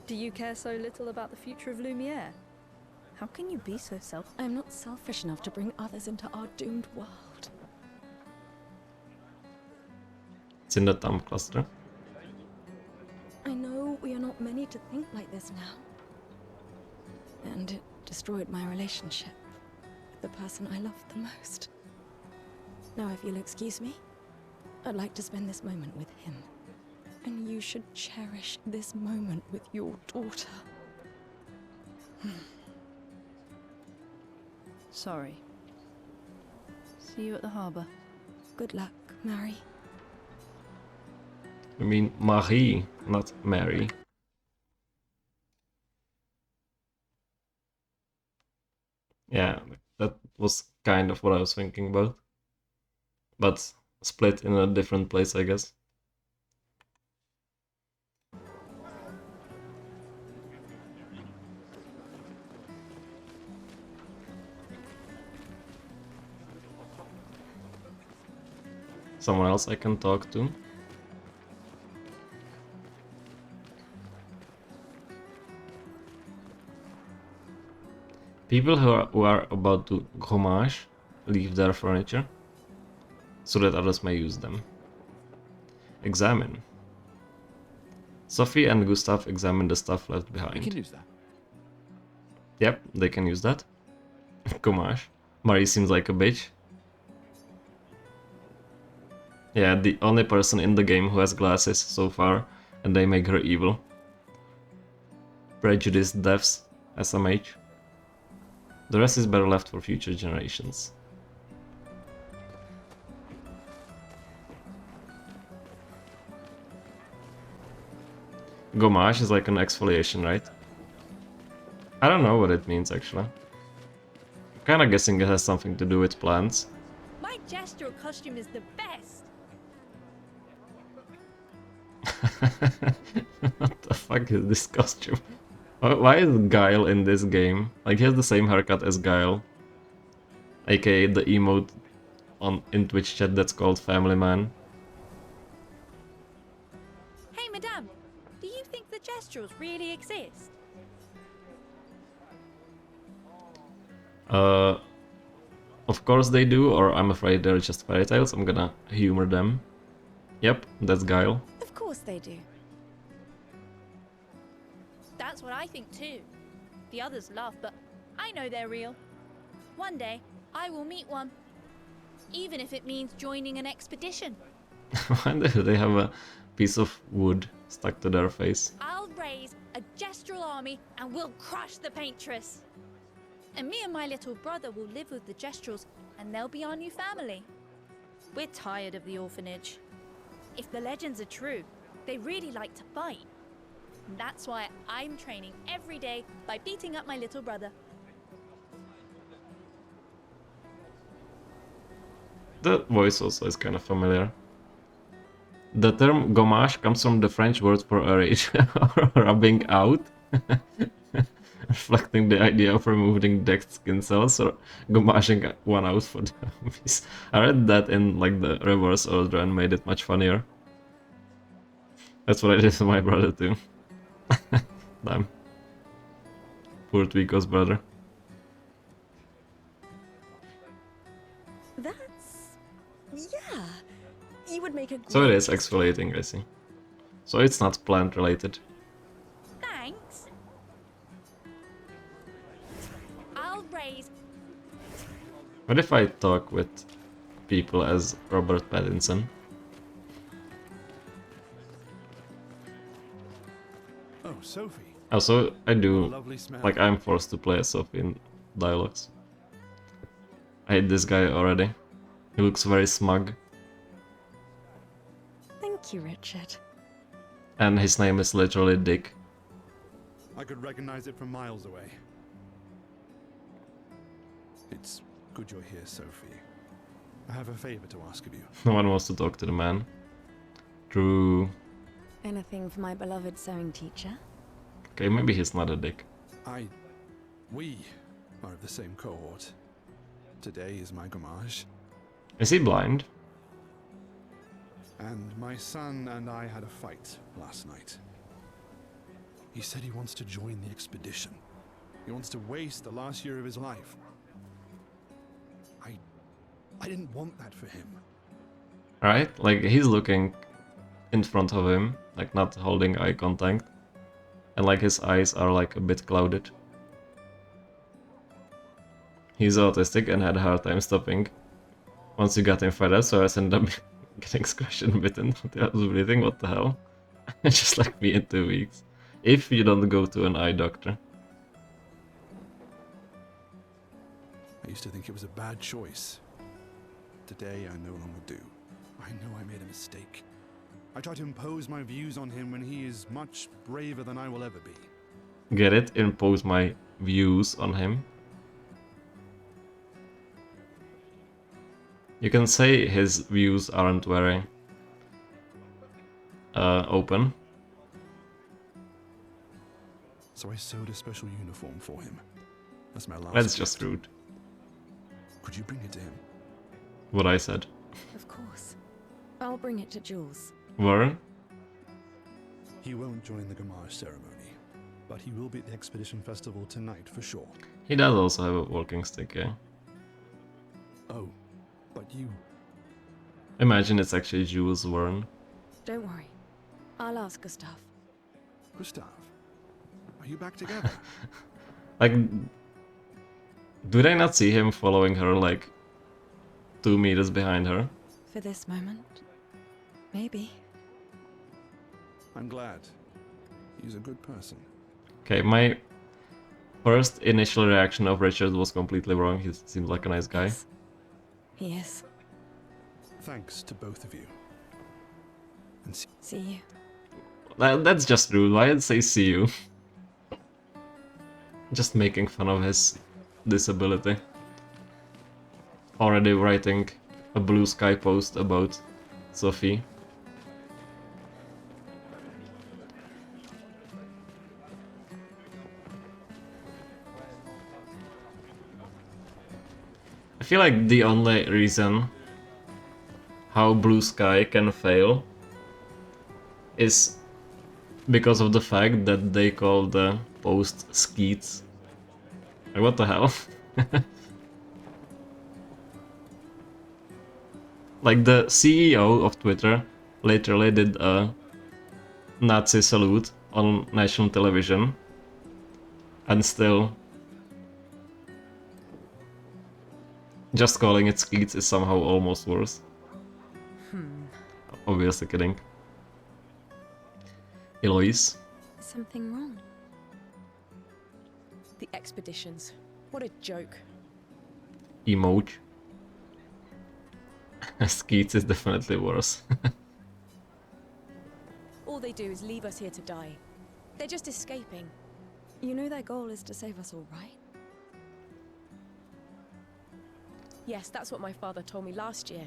Do you care so little about the future of Lumiere? How can you be so selfish? I'm not selfish enough to bring others into our doomed world. It's in the thumb cluster. I know we are not many to think like this now. And it destroyed my relationship with the person I loved the most. Now, if you'll excuse me, I'd like to spend this moment with him. And you should cherish this moment with your daughter. Sorry. See you at the harbor. Good luck, Mary. I mean Marie, not Mary. Yeah, that was kind of what I was thinking about. But split in a different place, I guess. Someone else I can talk to. People who are about to homage leave their furniture so that others may use them. Examine. Sophie and Gustav examine the stuff left We behind. can use that. Yep, they can use that. Homage. Marie seems like a bitch. Yeah, the only person in the game who has glasses so far, and they make her evil. Prejudiced deaths, SMH. The rest is better left for future generations. Gommage is like an exfoliation, right? I don't know what it means actually. I'm kinda guessing it has something to do with plants. My gesture costume is the best! What the fuck is this costume? Why is Guile in this game? Like, he has the same haircut as Guile. AKA the emote in Twitch chat that's called Family Man. Jestrels really exist? Of course they do, or I'm afraid they're just fairy tales. I'm gonna humor them. Yep, that's Guile. Of course they do. That's what I think too. The others laugh, but I know they're real. One day, I will meet one. Even if it means joining an expedition. Why do they have a piece of wood stuck to their face? I'll raise a Gestrel army and we'll crush the Paintress. And me and my little brother will live with the Gestrels and they'll be our new family. We're tired of the orphanage. If the legends are true, they really like to fight. And that's why I'm training every day by beating up my little brother. The voice also is kind of familiar. The term gommage comes from the French word for a rage, or rubbing out, reflecting the idea of removing dead skin cells or gommaging one out for the zombies. I read that in like the reverse order and made it much funnier. That's what I did to my brother too. Damn. Poor Tweako's brother. That's... yeah. You would make a So it great is exfoliating, I see. So it's not plant related. Thanks. I'll raise... What if I talk with people as Robert Pattinson? Oh, Sophie. Also, I do, Lovely smell. like I'm forced to play as Sophie in dialogues. I hate this guy already. He looks very smug. Thank you, Richard. And his name is literally Dick. I could recognize it from miles away. It's good you're here, Sophie. I have a favor to ask of you. No one wants to talk to the man. True. Anything for my beloved sewing teacher? Okay, maybe he's not a dick. We are of the same cohort. Today is my gommage, Is he blind? and my son and I had a fight last night. He said he wants to join the expedition. He wants to waste the last year of his life. I didn't want that for him. Right? Like he's looking in front of him, like not holding eye contact. And like his eyes are like a bit clouded. He's autistic and had a hard time stopping. Once you got him fed up, so I ended up getting scratched and bitten. I was breathing, what the hell? Just like me in 2 weeks. If you don't go to an eye doctor. I used to think it was a bad choice. Today, I no longer do. I know I made a mistake. I tried to impose my views on him when he is much braver than I will ever be. Get it? Impose my views on him. You can say his views aren't very open. So I sewed a special uniform for him. That's my last That's gift. just rude. Could you bring it to him? What I said. Of course. I'll bring it to Jules. Warren? He won't join the gommage ceremony, but he will be at the expedition festival tonight for sure. He does also have a walking stick, yeah. Oh, but you... Imagine it's actually Jules Warren. Don't worry. I'll ask Gustav. Gustav, are you back together? Like, do they not see him following her like 2 meters behind her? For this moment? Maybe. I'm glad. He's a good person. Okay, my first initial reaction of Richard was completely wrong. He seems like a nice guy. Yes. He is. Thanks to both of you. And See you. That's just rude. Why did I say see you? Just making fun of his disability. Already writing a Blue Sky post about Sophie. I feel like the only reason how Blue Sky can fail is because of the fact that they call the post skeets. Like, what the hell? Like, the CEO of Twitter literally did a Nazi salute on national television, and still just calling it skeets is somehow almost worse. Obviously kidding. Eloise? Is something wrong? The expeditions. What a joke. Emoji. Skeets is definitely worse. All they do is leave us here to die. They're just escaping. You know their goal is to save us all, right? Yes, that's what my father told me last year.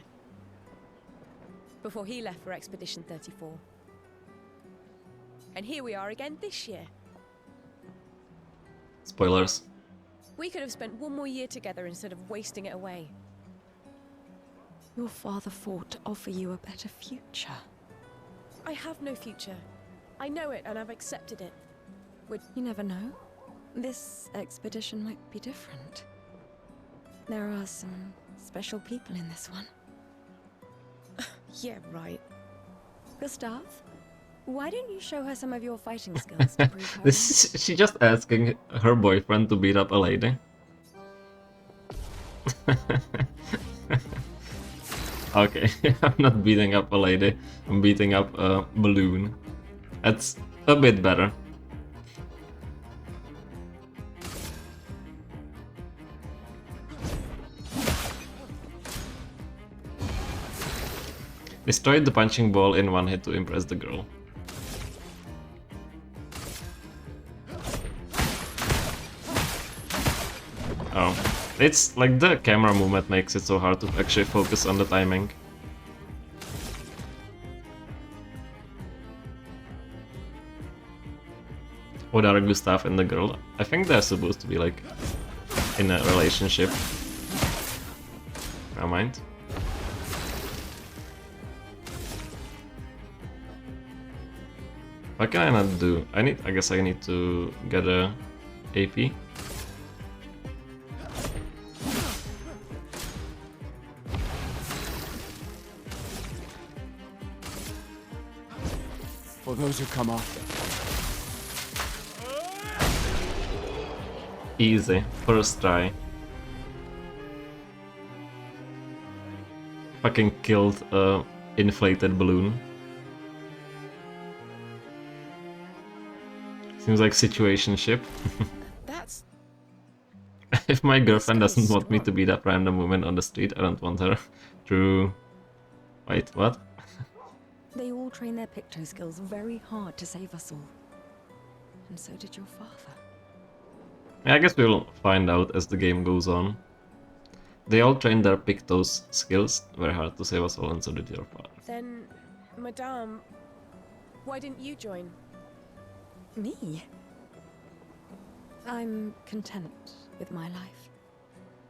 Before he left for Expedition 34. And here we are again this year. Spoilers. We could have spent one more year together instead of wasting it away. Your father fought to offer you a better future. I have no future. I know it and I've accepted it. You never know. This expedition might be different. There are some special people in this one. Yeah, right. Gustav, why don't you show her some of your fighting skills to prove her This is, she just asking her boyfriend to beat up a lady. Okay, I'm not beating up a lady, I'm beating up a balloon. That's a bit better. Destroyed the punching ball in one hit to impress the girl. Oh, it's like the camera movement makes it so hard to actually focus on the timing. What are Gustav and the girl? I think they're supposed to be like in a relationship. Never mind. What can I not do? I guess I need to get a AP. For those who come after. Easy, first try. Fucking killed a inflated balloon. Seems like situationship. That's... If my girlfriend This guy's doesn't want me to strong. beat up random women on the street, I don't want her to... Wait, what? They all train their picto skills very hard to save us all. And so did your father. Yeah, I guess we'll find out as the game goes on. They all train their Pictos skills very hard to save us all, and so did your father. Then, Madame, why didn't you join? Me? I'm content with my life.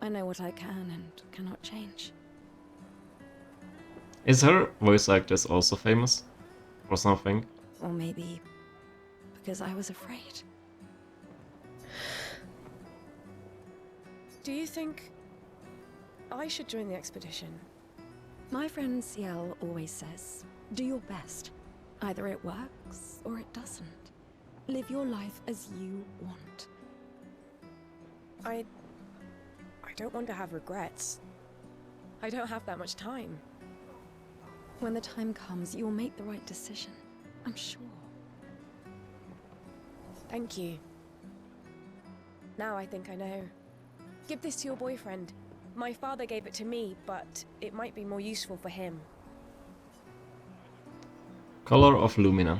I know what I can and cannot change. Is her voice actress also famous? Or something? Or maybe because I was afraid. Do you think I should join the expedition? My friend Ciel always says, do your best. Either it works or it doesn't. Live your life as you want. I don't want to have regrets. I don't have that much time. When the time comes, you'll make the right decision. I'm sure. Thank you. Now I think I know. Give this to your boyfriend. My father gave it to me, but it might be more useful for him. Color of Lumina.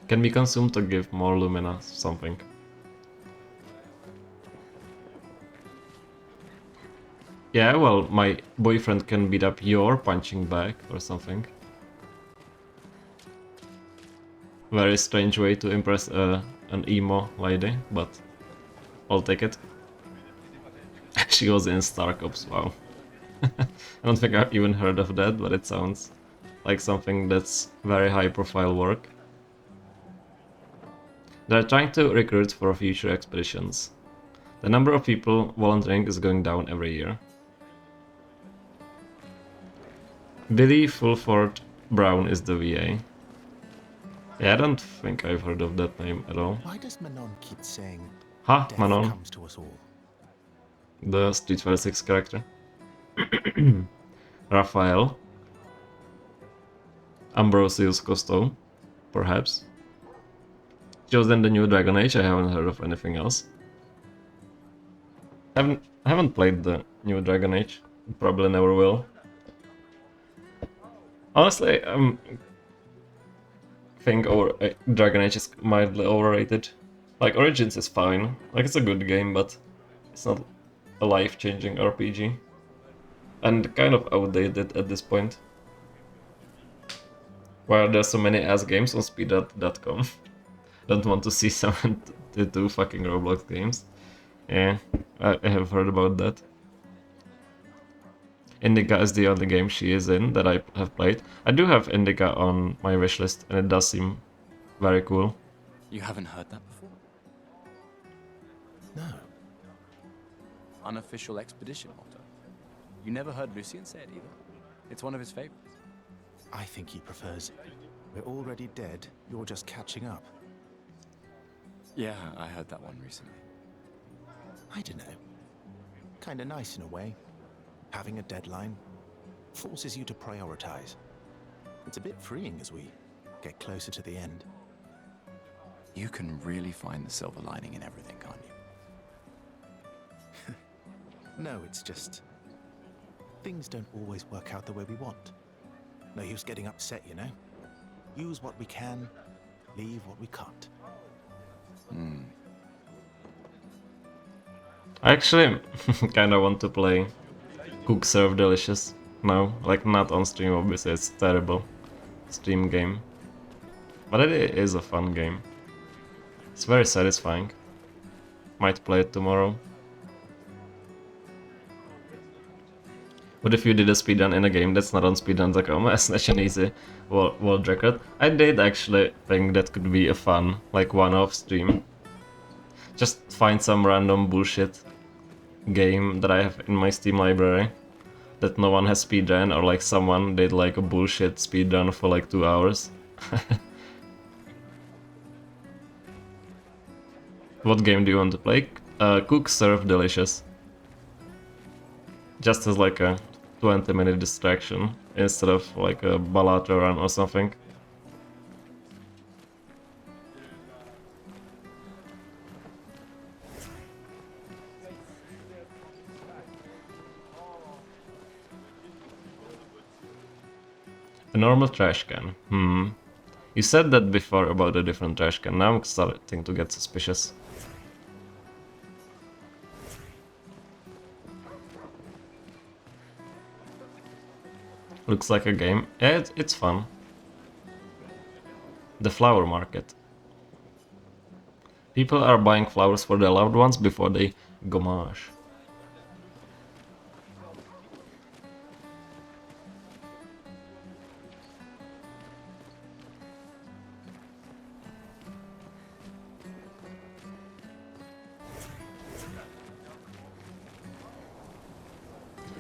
Can be consumed to give more Lumina something. Yeah, well, my boyfriend can beat up your punching bag or something. Very strange way to impress an emo lady, but I'll take it. She was in Star Ops, wow. I don't think I've even heard of that, but it sounds like something that's very high profile work. They are trying to recruit for future expeditions. The number of people volunteering is going down every year. Billy Fulford Brown is the VA. Yeah, I don't think I've heard of that name at all. Why does Manon keep saying Ha, death Manon, comes to us all? the Street Fighter 6 character. Raphael. Ambrosius Costo, perhaps. Chosen the new Dragon Age, I haven't heard of anything else. I haven't played the new Dragon Age, probably never will. Honestly, think Dragon Age is mildly overrated. Like, Origins is fine, like it's a good game, but it's not a life-changing RPG. And kind of outdated at this point. Why are there so many ass games on speed.com? Don't want to see someone to do fucking Roblox games. Yeah, I have heard about that. Indica is the only game she is in that I have played. I do have Indica on my wishlist, and it does seem very cool. You haven't heard that before? No. Unofficial expedition motto. You never heard Lucian say it either? It's one of his favorites. I think he prefers, we're already dead, you're just catching up. Yeah, I heard that one recently. I don't know. Kinda nice in a way. Having a deadline forces you to prioritize. It's a bit freeing as we get closer to the end. You can really find the silver lining in everything, can't you? No, it's just things don't always work out the way we want. No use getting upset, you know? Use what we can, leave what we can't. I actually kinda want to play Cook Serve Delicious now. Like, not on stream, obviously, it's a terrible stream game. But it is a fun game. It's very satisfying. Might play it tomorrow. What if you did a speedrun in a game that's not on speedrun.com as such an easy world record? I did actually think that could be a fun, like, one-off stream. Just find some random bullshit game that I have in my Steam library that no one has speedrun, or like someone did like a bullshit speedrun for like 2 hours. What game do you want to play? Cook Serve Delicious. Just as like a 20-minute distraction instead of like a Balatra run or something. A normal trash can. You said that before about a different trash can. Now I'm starting to get suspicious. Looks like a game. Yeah, it's fun. The flower market. People are buying flowers for their loved ones before they gommage.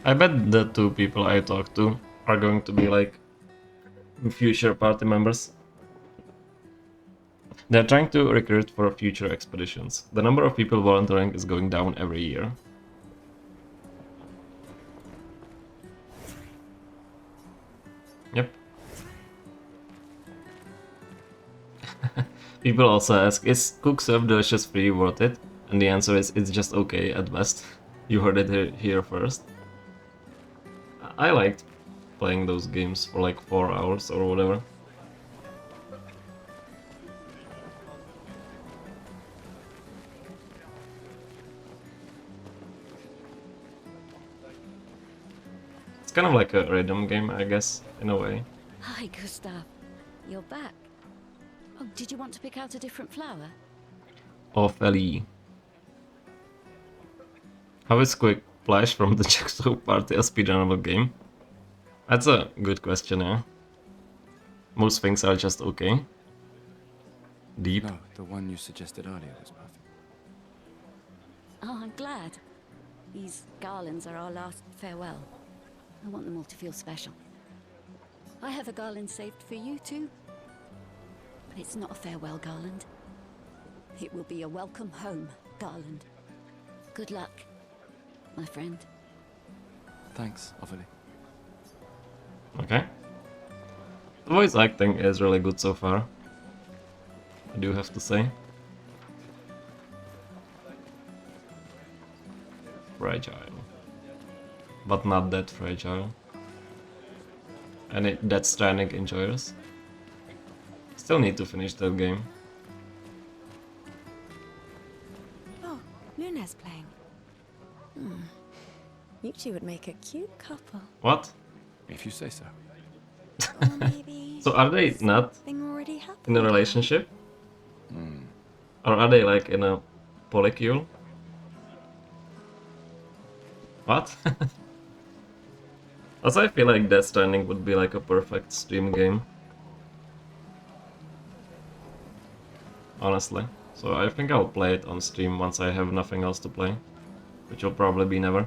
I bet the two people I talked to are going to be like future party members. They're trying to recruit for future expeditions. The number of people volunteering is going down every year. Yep. People also ask, is Cook Serve Delicious free worth it? And the answer is, it's just okay at best. You heard it here first. I liked playing those games for like 4 hours or whatever. It's kind of like a rhythm game, I guess, in a way. Hi, Gustav. You're back. Oh, did you want to pick out a different flower? Ophelie. How is Quick Flash from the Jackstraw Party a speedrunnable game? That's a good question, yeah. Most things are just okay. Deep. No, the one you suggested earlier was perfect. Oh, I'm glad. These garlands are our last farewell. I want them all to feel special. I have a garland saved for you too. But it's not a farewell garland. It will be a welcome home garland. Good luck, my friend. Thanks, Ovely. Okay. The voice acting is really good so far. I do have to say. Fragile. But not that fragile. Any Death Stranding enjoyers? Still need to finish that game. Oh, Luna's playing. You two would make a cute couple. What? If you say so. Or maybe So are they not something already happened. in a relationship? Hmm. Or are they like in a polycule? What? Also, I feel like Death Stranding would be like a perfect stream game. Honestly. So I think I'll play it on stream once I have nothing else to play. Which will probably be never.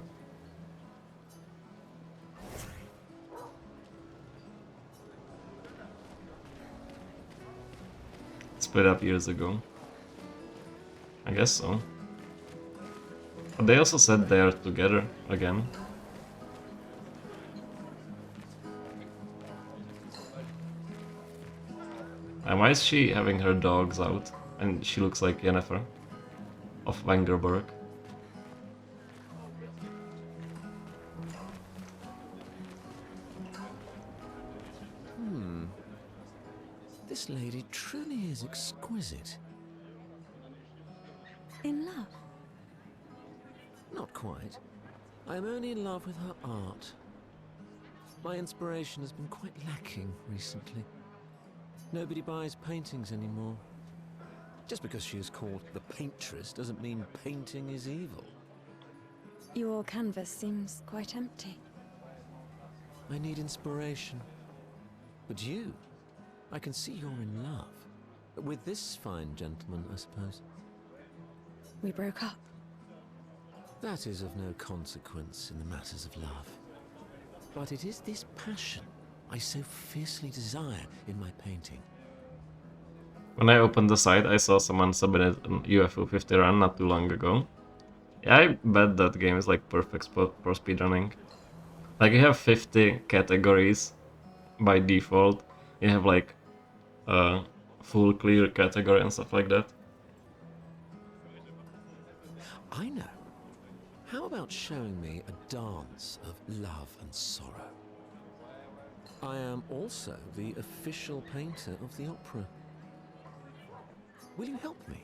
Split up years ago. I guess so. But they also said they are together again. And why is she having her dogs out? And she looks like Yennefer of Wengerberg. This lady truly is exquisite. In love. Not quite. I am only in love with her art. My inspiration has been quite lacking recently. Nobody buys paintings anymore. Just because she is called the paintress doesn't mean painting is evil. Your canvas seems quite empty. I need inspiration. But you, I can see you're in love. With this fine gentleman, I suppose. We broke up. That is of no consequence in the matters of love. But it is this passion I so fiercely desire in my painting. When I opened the site, I saw someone submitted an UFO 50 run not too long ago. Yeah, I bet that game is like perfect for speedrunning. Like you have 50 categories by default. You have like a full clear category and stuff like that. I know. How about showing me a dance of love and sorrow? I am also the official painter of the opera. Will you help me?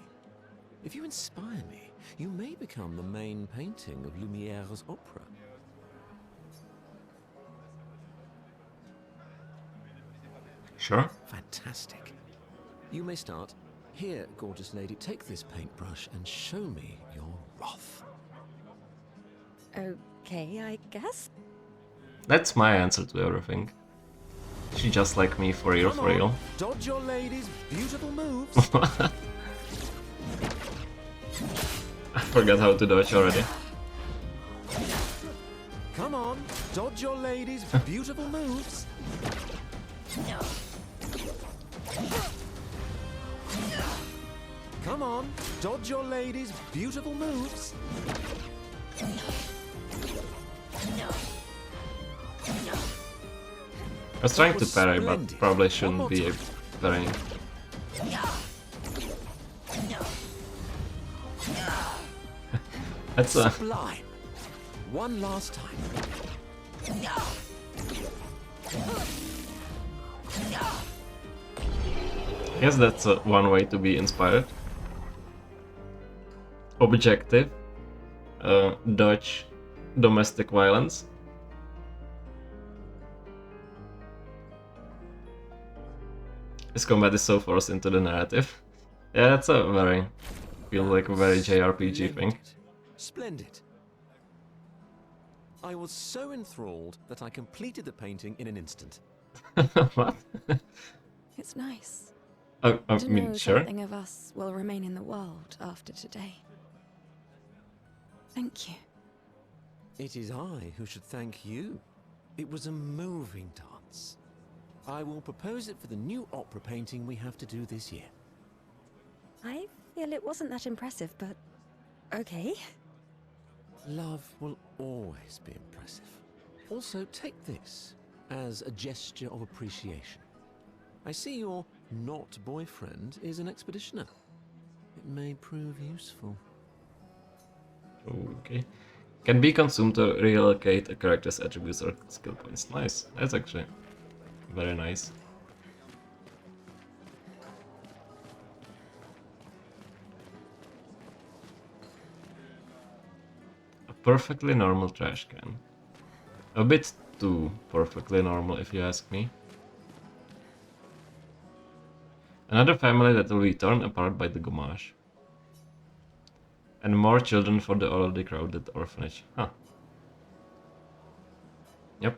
If you inspire me, you may become the main painting of Lumiere's opera. Sure. Fantastic. You may start. Here, gorgeous lady, take this paintbrush and show me your wrath. Okay, I guess. That's my answer to everything. She just like me for real, for real. Dodge your lady's beautiful moves. I forgot how to dodge already. Come on, dodge your lady's beautiful moves. Come on, dodge your lady's beautiful moves. I was trying to parry, but probably shouldn't be parrying. That's a... Sublime. One last time. I guess that's one way to be inspired. Objective. Dodge domestic violence. This combat is so forced into the narrative. Yeah, that's a very... feels like a very JRPG thing. Splendid. I was so enthralled that I completed the painting in an instant. What? It's nice. I To mean, know sure. something of us will remain in the world after today. Thank you. It is I who should thank you. It was a moving dance. I will propose it for the new opera painting we have to do this year. I feel it wasn't that impressive, but okay. Love will always be impressive. Also, take this as a gesture of appreciation. I see your not boyfriend is an expeditioner. It may prove useful. Okay. Can be consumed to relocate a character's attributes or skill points. Nice. That's actually very nice. A perfectly normal trash can. A bit too perfectly normal, if you ask me. Another family that will be torn apart by the Gomage. And more children for the already crowded orphanage. Huh. Yep.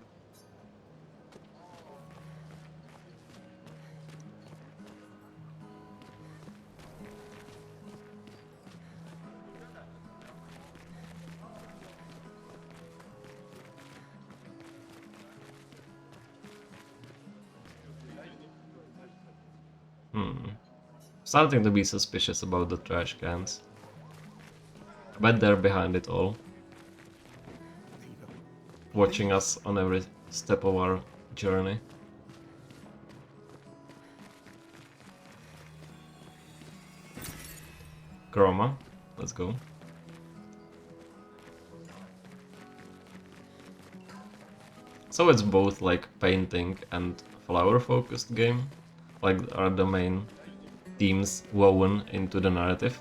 Starting to be suspicious about the trash cans. I bet they're behind it all. Watching us on every step of our journey. Chroma, let's go. So it's both like painting and flower focused game, like are the main themes woven into the narrative.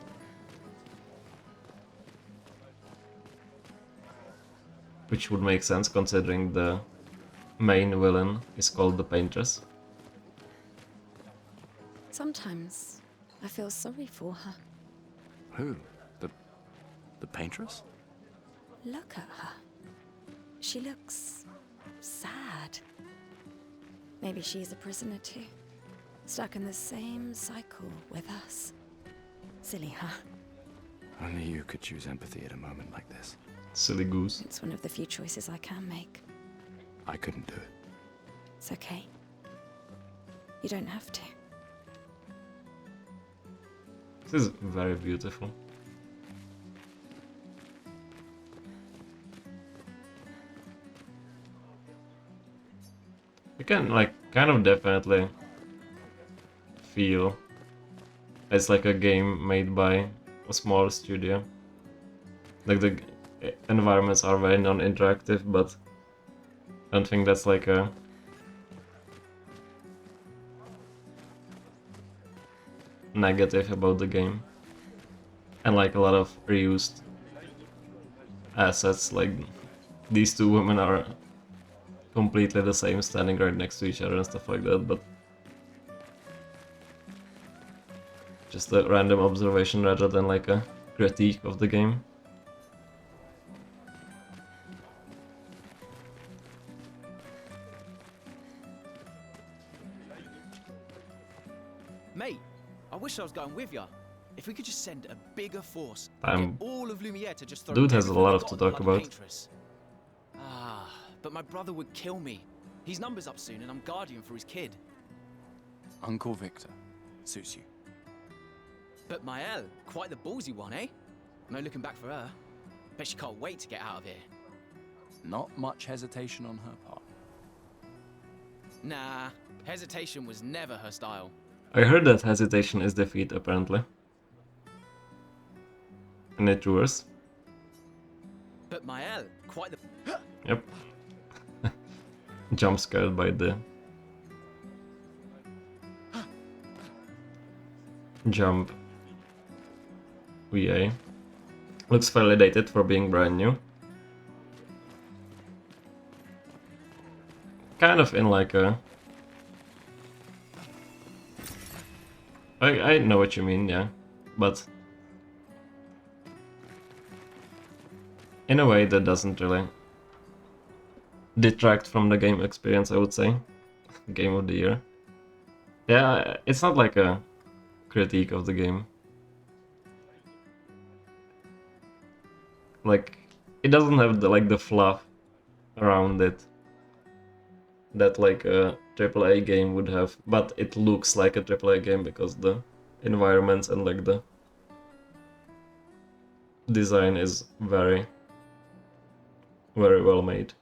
Which would make sense considering the main villain is called the Paintress. Sometimes I feel sorry for her. Who? The paintress? Look at her. She looks sad. Maybe she's a prisoner too, stuck in the same cycle with us. Silly, huh? Only you could choose empathy at a moment like this. Silly goose. It's one of the few choices I can make. I couldn't do it. It's okay. You don't have to. This is very beautiful. You can like kind of definitely feel it's like a game made by a small studio. Like the environments are very non-interactive, but I don't think that's like a negative about the game. And like a lot of reused assets, like these two women are completely the same, standing right next to each other and stuff like that, but just a random observation rather than like a critique of the game. Mate, I wish I was going with ya. If we could just send a bigger force, Damn. get all of Lumiere to just throw Dude has a everything lot we of got to at the talk bloody about. Paintress. But my brother would kill me. His number's up soon and I'm guardian for his kid. Uncle Victor. Suits you. But Maëlle, quite the ballsy one, eh? No looking back for her. Bet she can't wait to get out of here. Not much hesitation on her part. Nah, hesitation was never her style. I heard that hesitation is defeat, apparently. And it's worse. But Maëlle, quite the... Yep. Jump scared by the jump VA. Looks fairly dated for being brand new. Kind of in like a... I know what you mean, yeah. But in a way that doesn't really detract from the game experience, I would say. Game of the year. Yeah, it's not like a critique of the game. Like, it doesn't have the fluff around it that like a AAA game would have, but it looks like a AAA game because the environments and like the design is very, very well made.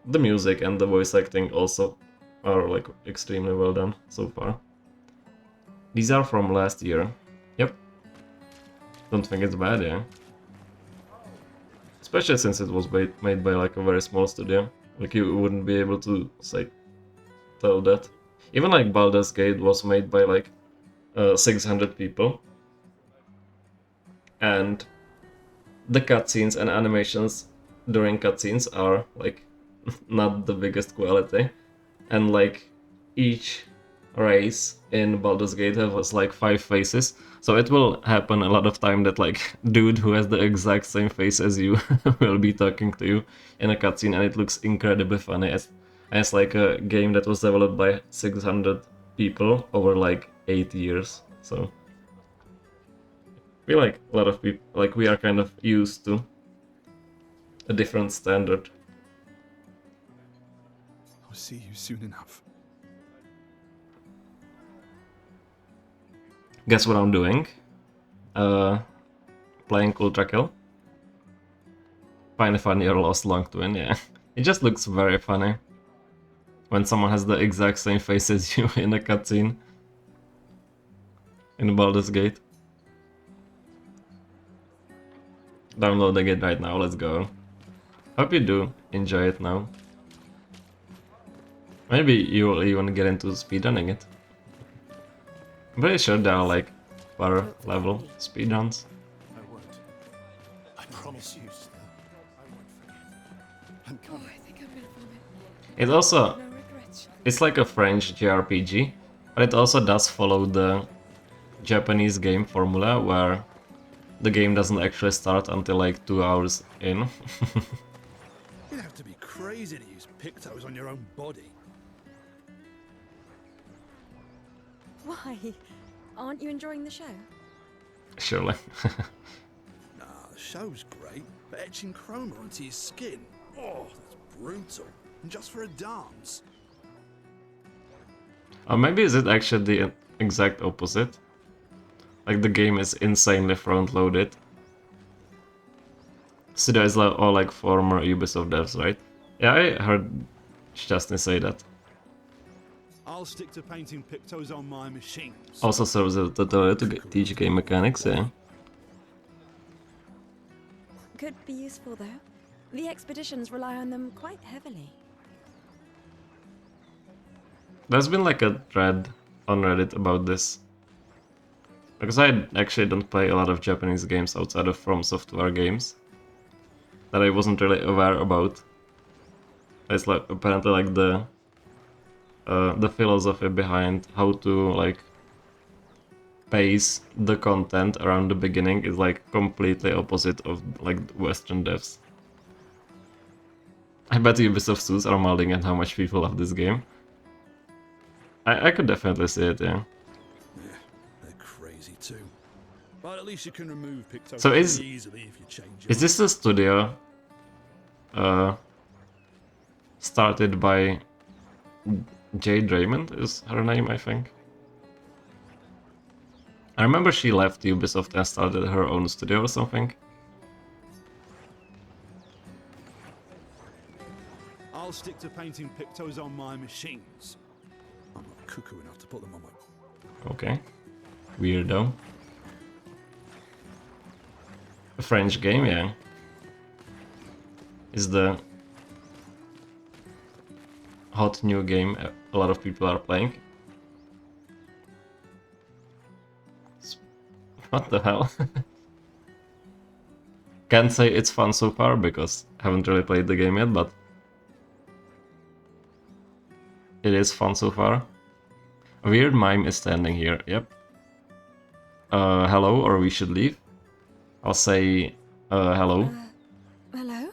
The music and the voice acting also are like extremely well done so far. These are from last year. Yep. Don't think it's bad, yeah. Especially since it was made by like a very small studio. Like you wouldn't be able to say tell that. Even like Baldur's Gate was made by like 600 people. And the cutscenes and animations during cutscenes are like not the biggest quality. And like each race in Baldur's Gate has like 5 faces. So it will happen a lot of time that like dude who has the exact same face as you will be talking to you in a cutscene, and it looks incredibly funny as like a game that was developed by 600 people over like 8 years. So I feel like a lot of people, like we are kind of used to a different standard. I'll see you soon enough. Guess what I'm doing? Playing Ultra Kill. Find a funny or lost long to win, yeah. It just looks very funny when someone has the exact same face as you in a cutscene in Baldur's Gate. Downloading it right now, let's go. Hope you do enjoy it now. Maybe you'll even get into speedrunning it. I'm pretty sure there are like per level speedruns. I won't. I promise you. I'm coming. I think I'm gonna vomit. It also, No regrets. it's like a French JRPG, but it also does follow the Japanese game formula where the game doesn't actually start until like 2 hours in. You'd have to be crazy to use pictos on your own body. Why? Aren't you enjoying the show? Surely. Nah, the show's great, but etching chroma onto your skin, oh, that's brutal. And just for a dance. Or maybe is it actually the exact opposite? Like the game is insanely front-loaded. Studio is all like former Ubisoft devs, right? Yeah, I heard Chastney say that. I'll stick to painting pictos on my machines. Also serves as a tutorial to teach game mechanics, yeah. Could be useful though. The expeditions rely on them quite heavily. There's been like a thread on Reddit about this. Because I actually don't play a lot of Japanese games outside of From Software games that I wasn't really aware about. It's like apparently like the philosophy behind how to like pace the content around the beginning is like completely opposite of like Western devs. I bet Ubisoft suits are molding at how much people love this game. I could definitely see it, yeah. Yeah, they're crazy too. But at least you can remove pictos So pretty is easily if you change is this a studio started by Jade Raymond is her name, I think. I remember she left Ubisoft and started her own studio or something. I'll stick to painting pictos on my machines. I'm not cuckoo enough to put them on my... Okay. Weirdo. A French game, yeah. Is the hot new game a lot of people are playing. What the hell? Can't say it's fun so far because I haven't really played the game yet, but it is fun so far. A weird mime is standing here, yep. Hello, or we should leave. I'll say hello. Hello?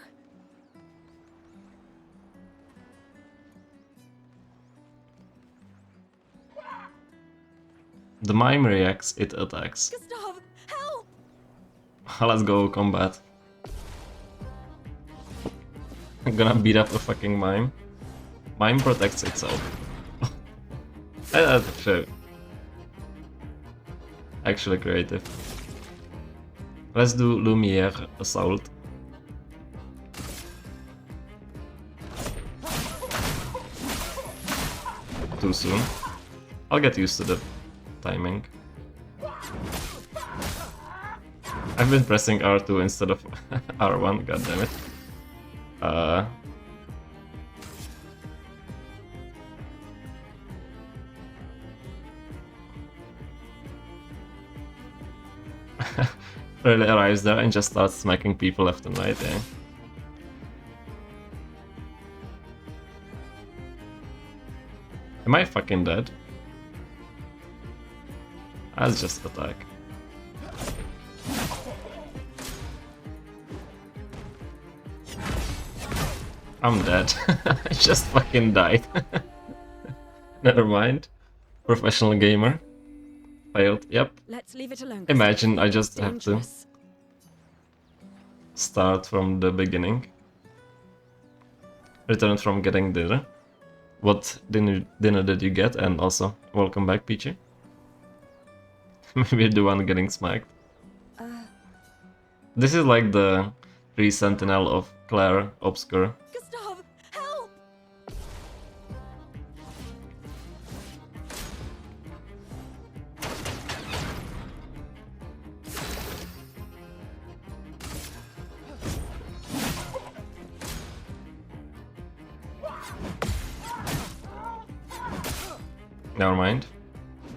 The mime reacts, it attacks. Gustav, help! Let's go, combat. I'm gonna beat up a fucking mime. Mime protects itself. That's actually creative. Let's do Lumiere Assault. Too soon. I'll get used to the timing. I've been pressing R2 instead of R1, goddammit. Really arrives there and just starts smacking people left and right, eh? Am I fucking dead? Let's just attack. I'm dead. I just fucking died. Never mind. Professional gamer. Failed. Yep. Let's leave it alone. Imagine I just have to Dangerous. start from the beginning. Return from getting dinner. What dinner did you get? And also, welcome back, Peachy. Maybe the one getting smacked. This is like the pre-sentinel of Clair Obscure. Gustav, help! Never mind.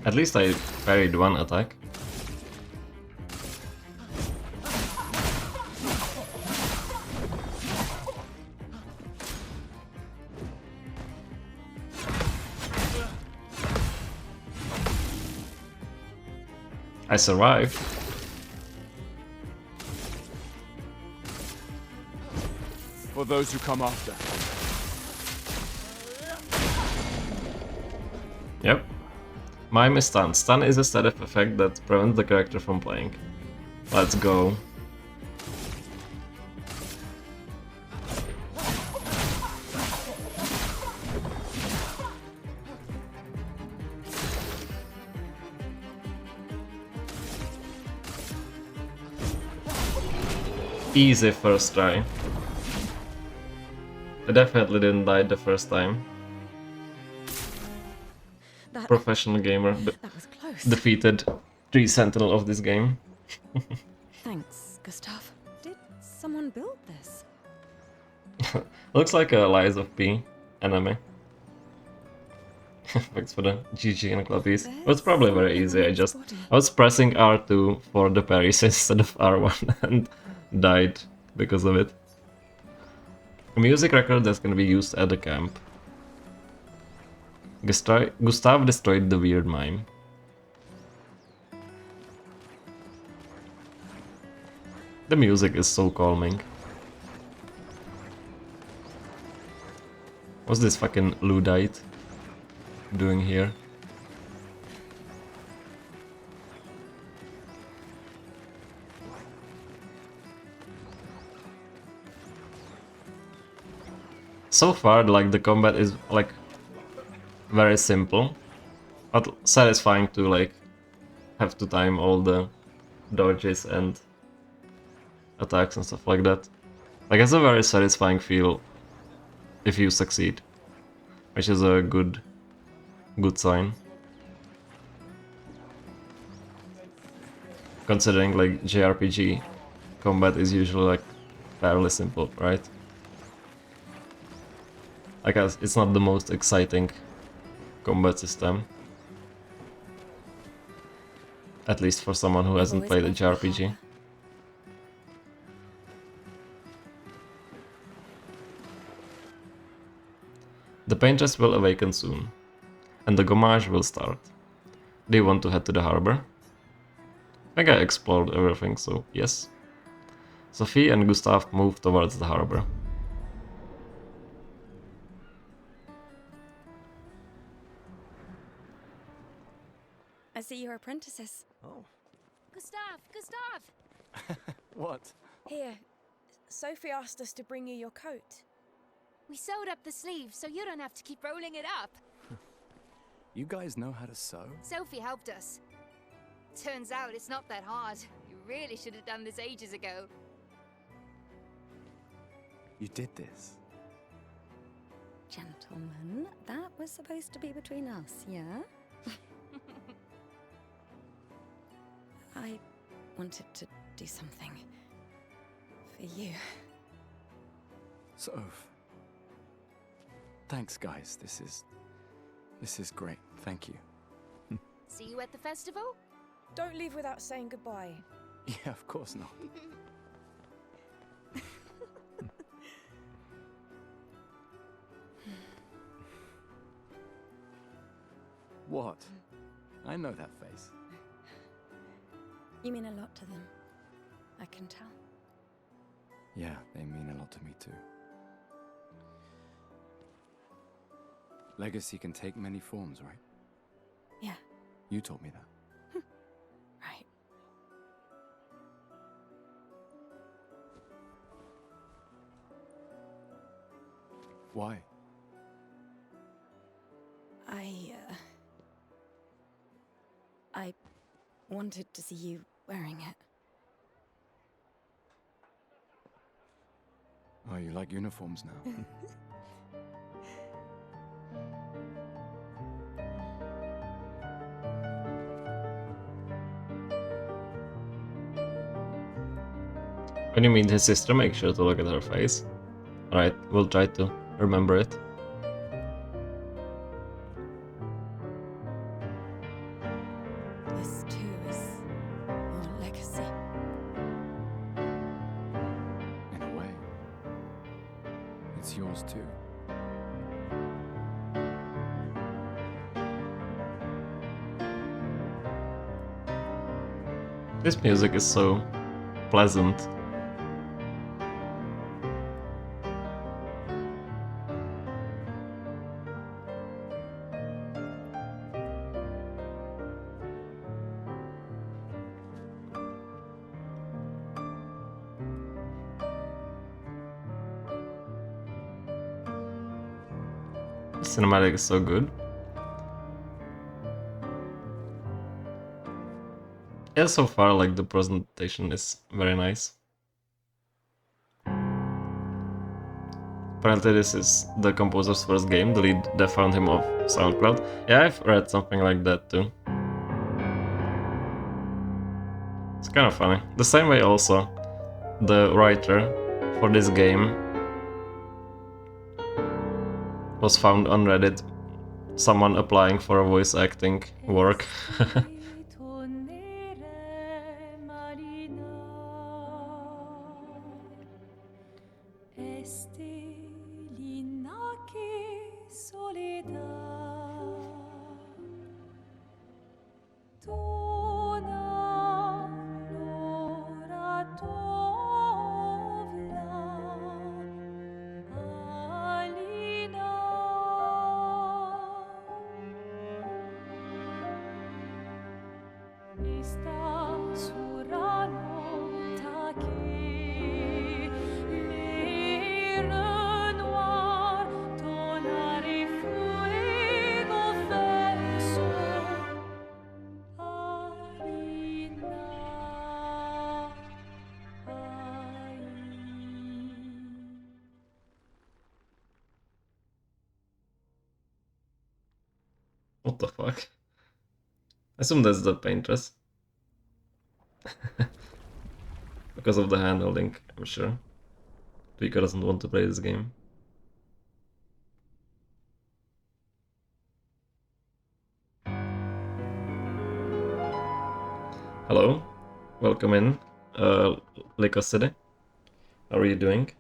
At least I parried one attack. I survived. For those who come after. Yep. Mime is stun. Stun is a static effect that prevents the character from playing. Let's go. Easy first try. I definitely didn't die the first time. Professional gamer That was close. defeated 3 Sentinel of this game. Thanks, Gustav. Did someone build this? Looks like a Lies of P enemy. Thanks for the GG and clappies. It was probably very easy. I was pressing R2 for the parries instead of R1 and died because of it. A music record that's gonna be used at the camp. Gustav destroyed the weird mime. The music is so calming. What's this fucking Luddite doing here? So far, like, the combat is like very simple, but satisfying to like have to time all the dodges and attacks and stuff like that. Like, it's a very satisfying feel if you succeed, which is a good sign. Considering like JRPG combat is usually like fairly simple, right? I guess it's not the most exciting combat system. At least for someone who hasn't played a JRPG. The paintress will awaken soon, and the gommage will start. They want to head to the harbor. I think I explored everything, so yes. Sophie and Gustav move towards the harbor. see you're apprentices. Oh. Gustav! What? Here, Sophie asked us to bring you your coat. We sewed up the sleeves so you don't have to keep rolling it up. You guys know how to sew? Sophie helped us. Turns out it's not that hard. You really should have done this ages ago. You did this? Gentlemen, that was supposed to be between us, yeah? I wanted to do something for you. Soph. Thanks, guys. This is great. Thank you. See you at the festival? Don't leave without saying goodbye. Yeah, of course not. What? I know that face. You mean a lot to them. I can tell. Yeah, they mean a lot to me too. Legacy can take many forms, right? Yeah. You told me that. Right. Why? I wanted to see you wearing it. Oh, you like uniforms now? When you meet his sister, make sure to look at her face. Alright, we'll try to remember it. This too is your legacy. In a way. It's yours too. This music is so pleasant. The cinematic is so good. Yeah, so far, like, the presentation is very nice. Apparently this is the composer's first game, the lead they found him off SoundCloud. Yeah, I've read something like that too. It's kind of funny. The same way also, the writer for this game was found on Reddit, someone applying for a voice acting work. What the fuck? I assume that's the paintress. Because of the handholding, I'm sure. Pika doesn't want to play this game. Hello, welcome in, Lake City. How are you doing?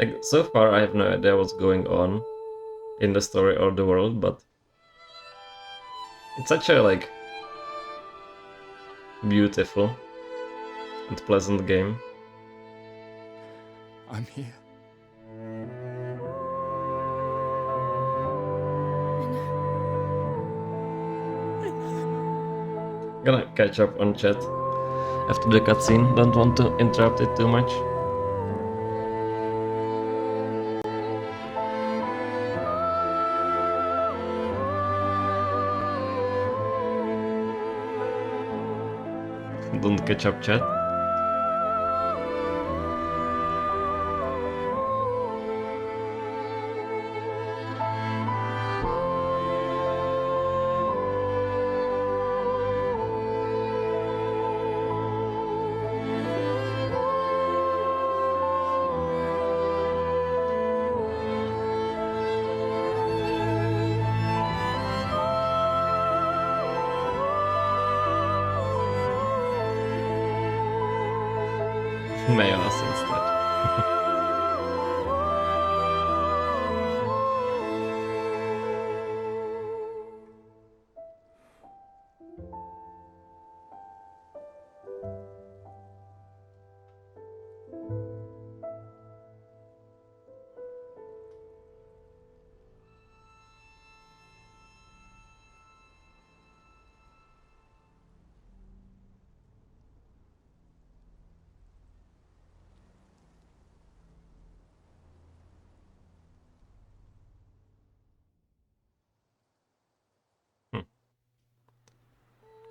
Like, so far I have no idea what's going on in the story or the world, but it's such a, like, beautiful and pleasant game. I'm here. Gonna catch up on chat after the cutscene, don't want to interrupt it too much. Don't catch up chat. Mayonnaise instead.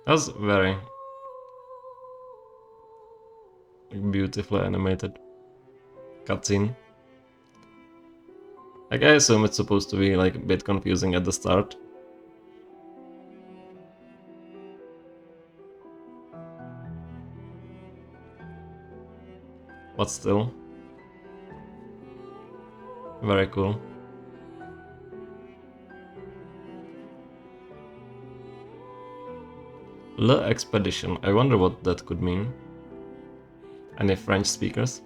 That was very beautifully animated cutscene. Like, I assume it's supposed to be like a bit confusing at the start. But still, very cool. Le Expedition, I wonder what that could mean. Any French speakers?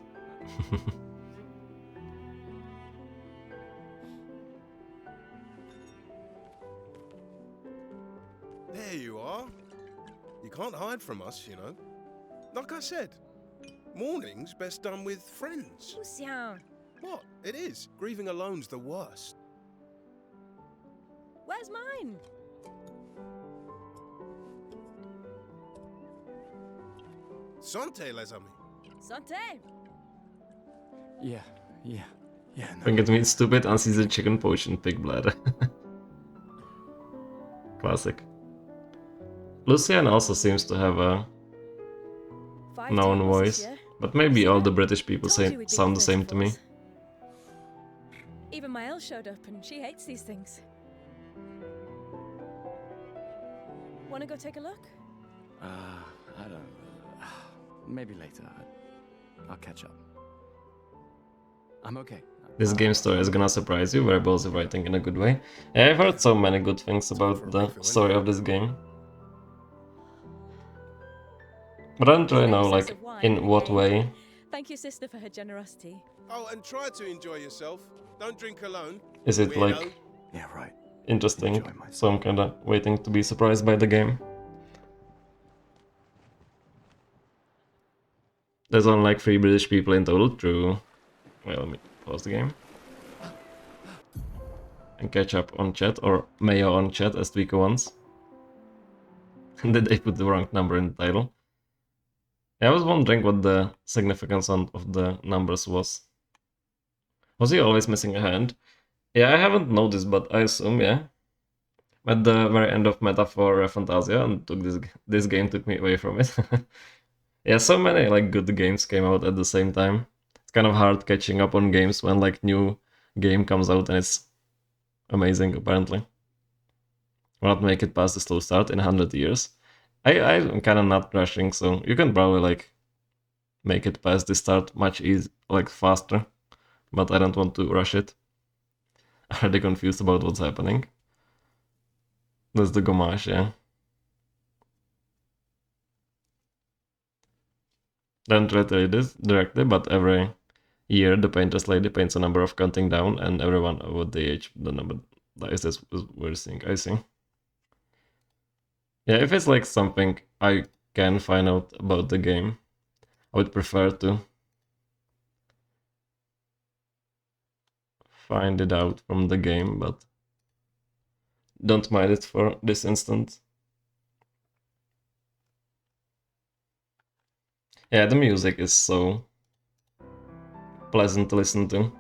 There you are. You can't hide from us, you know. Like I said, mourning's best done with friends. Lucian, What? It is. Grieving alone's the worst. where's mine? Santé, les amis. Santé. Yeah. Think it means stupid unseasoned chicken potion pig bladder. Classic. Lucian also seems to have a known voice, but maybe all the British people sound the same to me. Even my Elle showed up and she hates these things. Wanna go take a look? I don't. Maybe later. I'll catch up. I'm okay. This game story is gonna surprise you, very ballsy writing in a good way. Yeah, I've heard so many good things about the story of this game. But I don't really know, like, in what way. Thank your sister for her generosity. Oh, and try to enjoy yourself. Don't drink alone. Is it, Weirdo. like, Yeah, right. interesting? So I'm kinda waiting to be surprised by the game. There's only like 3 British people in total, true. Well, let me pause the game. And catch up on chat, or Mayo on chat as Tweaker wants. Did they put the wrong number in the title? Yeah, I was wondering what the significance of the numbers was. Was he always missing a hand? Yeah, I haven't noticed, but I assume, yeah. At the very end of Metaphor Fantasia, and this game took me away from it. Yeah, so many like good games came out at the same time. It's kind of hard catching up on games when like new game comes out and it's amazing apparently. Will not make it past the slow start in 100 years. I'm kind of not rushing, so you can probably like make it past the start much faster, but I don't want to rush it. Are they confused about what's happening? That's the Gomash, yeah. Don't retreat this directly, but every year, the painter's lady paints a number of counting down, and everyone over the age the number dies. That's what we're seeing. I see. Yeah, if it's like something I can find out about the game, I would prefer to find it out from the game, but don't mind it for this instant. Yeah, the music is so pleasant to listen to.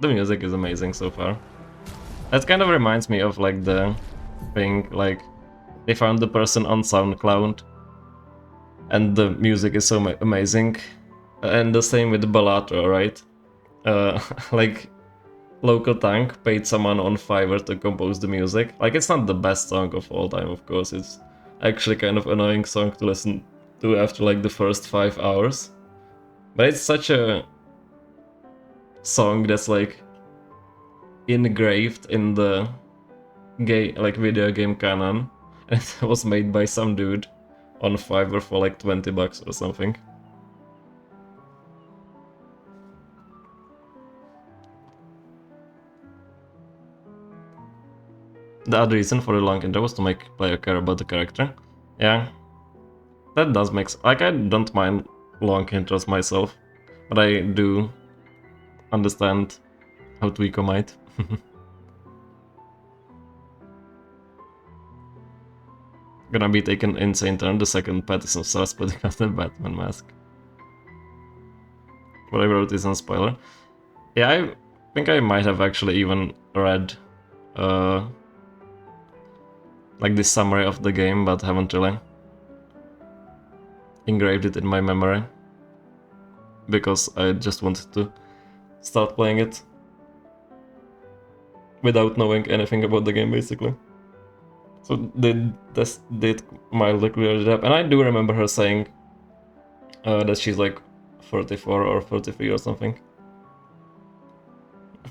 The music is amazing so far. That kind of reminds me of like the thing, like they found the person on SoundCloud and the music is so amazing. And the same with Balatro, right? Like Local Tank paid someone on Fiverr to compose the music. Like it's not the best song of all time, of course. It's actually kind of annoying song to listen to after like the first 5 hours. But it's such a song that's like engraved in the video game canon. And it was made by some dude on Fiverr for like 20 bucks or something. The other reason for the long intro was to make player care about the character. Yeah, that does make sense. Like, I don't mind long intros myself, but I do understand how Tweeko might. Gonna be taken insane turn the second Pattinson starts putting on the Batman mask. What I wrote isn't spoiler. Yeah, I think I might have actually even read like this summary of the game, but haven't really engraved it in my memory because I just wanted to start playing it without knowing anything about the game, basically. So they did mildly clear it up, and I do remember her saying that she's like 34 or 33 or something.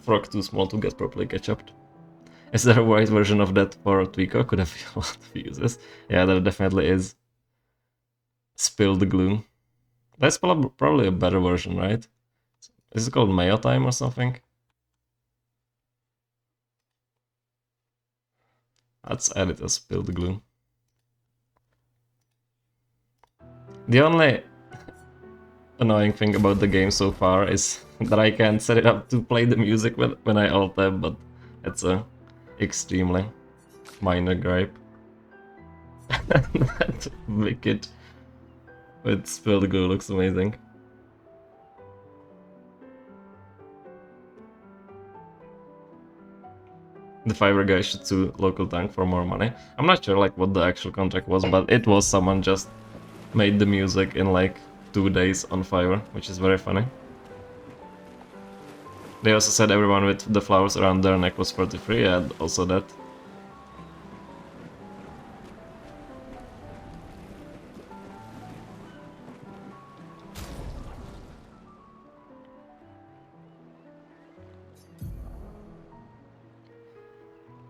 Frog too small to get properly ketchuped. Is there a white version of that for Tweeko? Could have a lot of uses. Yeah, there definitely is. Spill the glue. That's probably a better version, right? Is it called Mayo Time or something? Let's add it as Spill the glue. The only annoying thing about the game so far is that I can't set it up to play the music when I alt tab, but it's a extremely minor gripe. That wicked with Spill the glue looks amazing. The Fiverr guy should sue Local Tank for more money. I'm not sure like what the actual contract was, but it was someone just made the music in like 2 days on Fiverr, which is very funny. They also said everyone with the flowers around their neck was 43, and also that.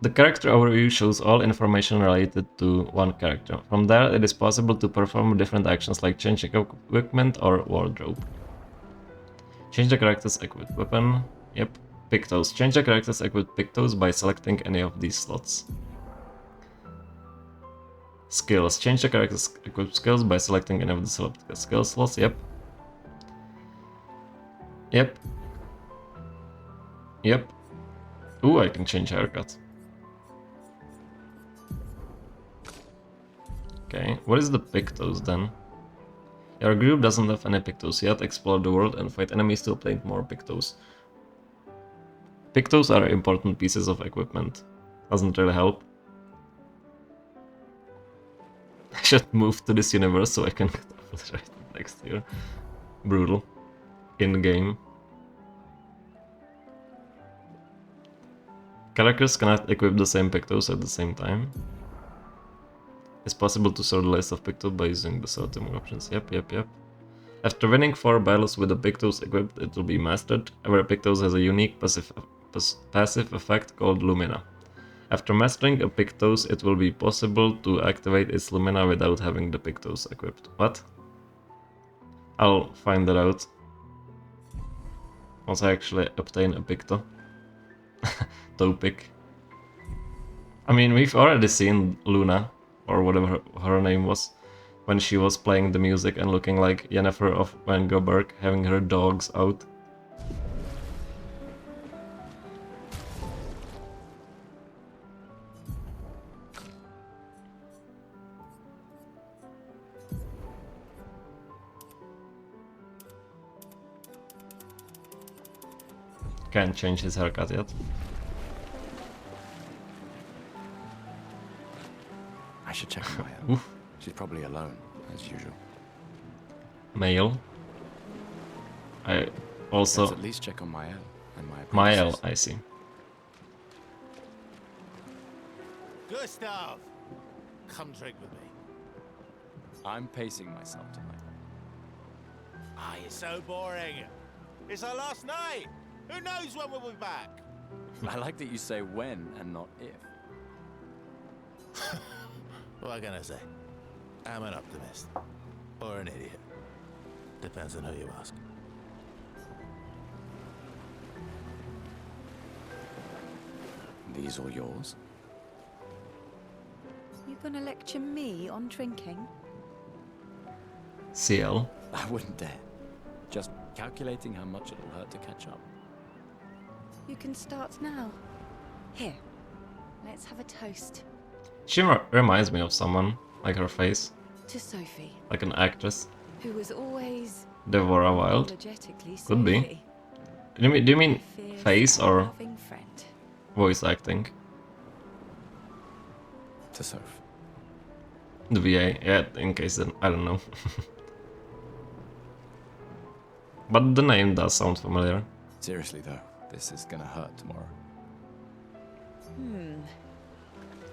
The character overview shows all information related to one character. From there, it is possible to perform different actions like changing equipment or wardrobe. Change the character's equipped weapon. Yep. Pictos. Change the character's equipped pictos by selecting any of these slots. Skills. Change the character's equipped skills by selecting any of the selected skill slots. Yep. Yep. Yep. Ooh, I can change haircut. Okay, what is the Pictos then? Your group doesn't have any Pictos yet. Explore the world and fight enemies to obtain more Pictos. Pictos are important pieces of equipment. Doesn't really help. I should move to this universe so I can get off right next year. Brutal. In-game. Characters cannot equip the same Pictos at the same time. It's possible to sort the list of Pictos by using the sorting options. Yep. After winning 4 battles with the Pictos equipped, it will be mastered. Every Pictos has a unique passive effect called Lumina. After mastering a Pictos, it will be possible to activate its Lumina without having the Pictos equipped. What? I'll find that out. Once I actually obtain a picto. Topic. I mean, we've already seen Luna, or whatever her name was, when she was playing the music and looking like Yennefer of Van Gogh, having her dogs out. Can't change his haircut yet. I should check on Maya. Oof. She's probably alone, as usual. Male. I also... Let's at least check on Mael and my Mael, apprentices. I see. Gustav! Come drink with me. I'm pacing myself tonight. Ah, you're so boring. It's our last night. Who knows when we'll be back? I like that you say when and not if. What can I say? I'm an optimist. Or an idiot. Depends on who you ask. These all yours? You gonna lecture me on drinking? CL. I wouldn't dare. Just calculating how much it'll hurt to catch up. You can start now. Here, let's have a toast. She reminds me of someone, like her face, To Sophie, like an actress. who was always Devorah Wild. apologetically Could be. Sophie. Do you mean Fierce face and or loving friend. voice acting? To Soph. The VA, yeah, in case then, I don't know. But the name does sound familiar. Seriously though, this is gonna hurt tomorrow.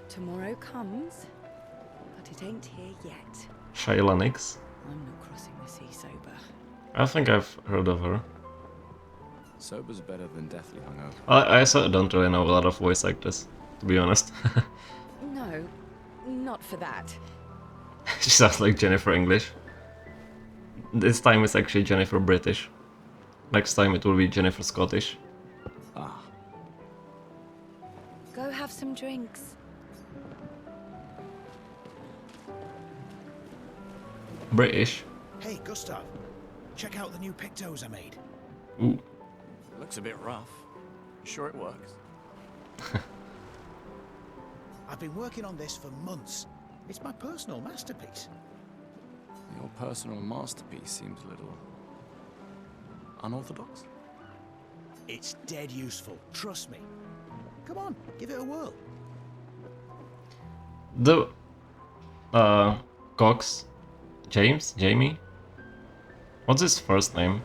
Tomorrow comes, but it ain't here yet. Shayla Nix? I'm not crossing the sea sober. I think I've heard of her. Sober's better than deathly hungover. I also don't really know a lot of voice actors, to be honest. No, not for that. She sounds like Jennifer English. This time it's actually Jennifer British. Next time it will be Jennifer Scottish. Ah, Go have some drinks. British? Hey, Gustav. Check out the new pictos I made. Ooh. looks a bit rough. You sure it works? I've been working on this for months. It's my personal masterpiece. Your personal masterpiece seems a little unorthodox. It's dead useful, trust me. Come on, give it a whirl. The Cox, Jamie? What's his first name?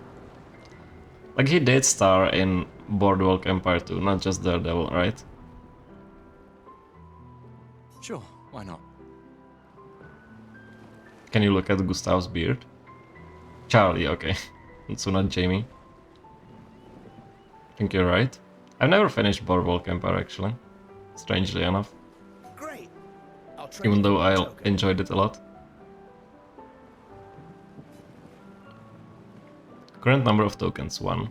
Like he did star in Boardwalk Empire 2, not just Daredevil, right? Sure, why not? Can you look at Gustav's beard? Charlie, okay. So not Jamie. I think you're right. I've never finished Boardwalk Empire actually, strangely enough. Great. I'll trade Even you though for a I token. enjoyed it a lot. Current number of tokens, 1.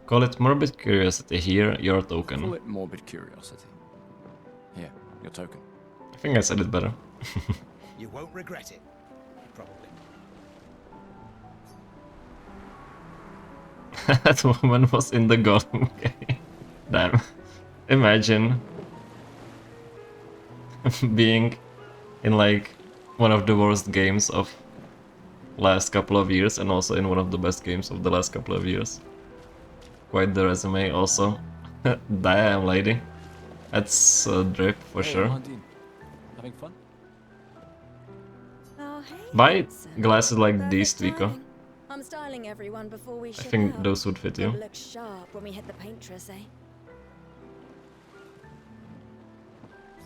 Call it morbid curiosity, here, your token. Call it morbid curiosity. Here, your token. I think I said it better. You won't regret it. Probably. That woman was in the Gollum game. Damn. Imagine being in like one of the worst games of last couple of years and also in one of the best games of the last couple of years. Quite the resume also. Damn, lady. That's a drip for sure. Amandine. Having fun? Oh, hey, Buy Hudson. glasses like Perfect these, Twico. timing. I'm styling everyone before we I ship think out. those would fit you. Gotta look sharp when we hit the paintress, eh?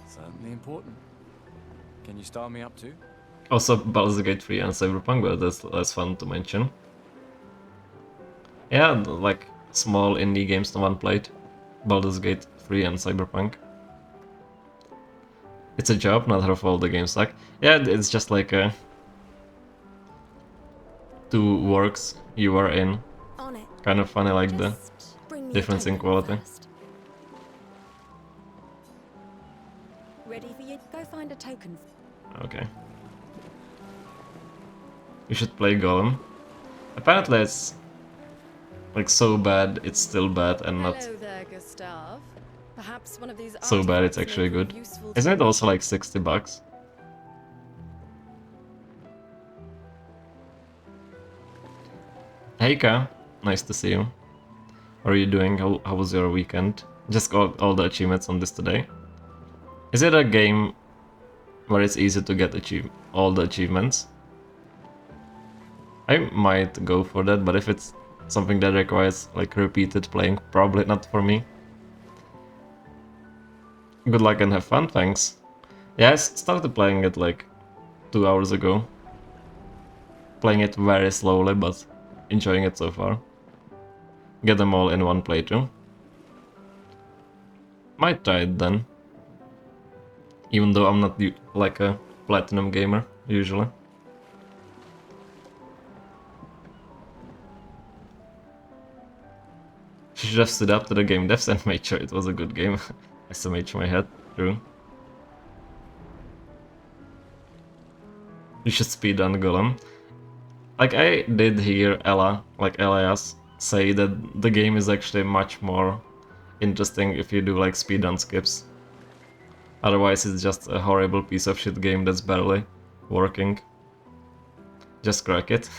Certainly important. Can you style me up too? Also, Baldur's Gate 3 and Cyberpunk, but that's less fun to mention. Yeah, like small indie games no one played. Baldur's Gate 3 and Cyberpunk. It's a job, not half all the games suck. Yeah, it's just like a two works you were in. On it. Kind of funny, like the Bring me a difference in token quality. first. Ready for you? Go find a token. Okay. You should play Golem. Apparently it's like so bad it's still bad and not Hello there, Gustav. Perhaps one of these so bad it's artifacts may actually prove good. useful to Isn't it you. also like $60? Hey Ka, nice to see you. How are you doing? How was your weekend? Just got all the achievements on this today. Is it a game where it's easy to get all the achievements? I might go for that, but if it's something that requires like repeated playing, probably not for me. Good luck and have fun, thanks. Yeah, I started playing it like 2 hours ago. Playing it very slowly, but enjoying it so far. Get them all in one playthrough. Might try it then. Even though I'm not like a platinum gamer, usually. She should have stood up to the game devs and made sure it was a good game. SMH my head, true. You should speedrun Golem. Like, I did hear Elias, say that the game is actually much more interesting if you do like speedrun skips. Otherwise it's just a horrible piece of shit game that's barely working. Just crack it.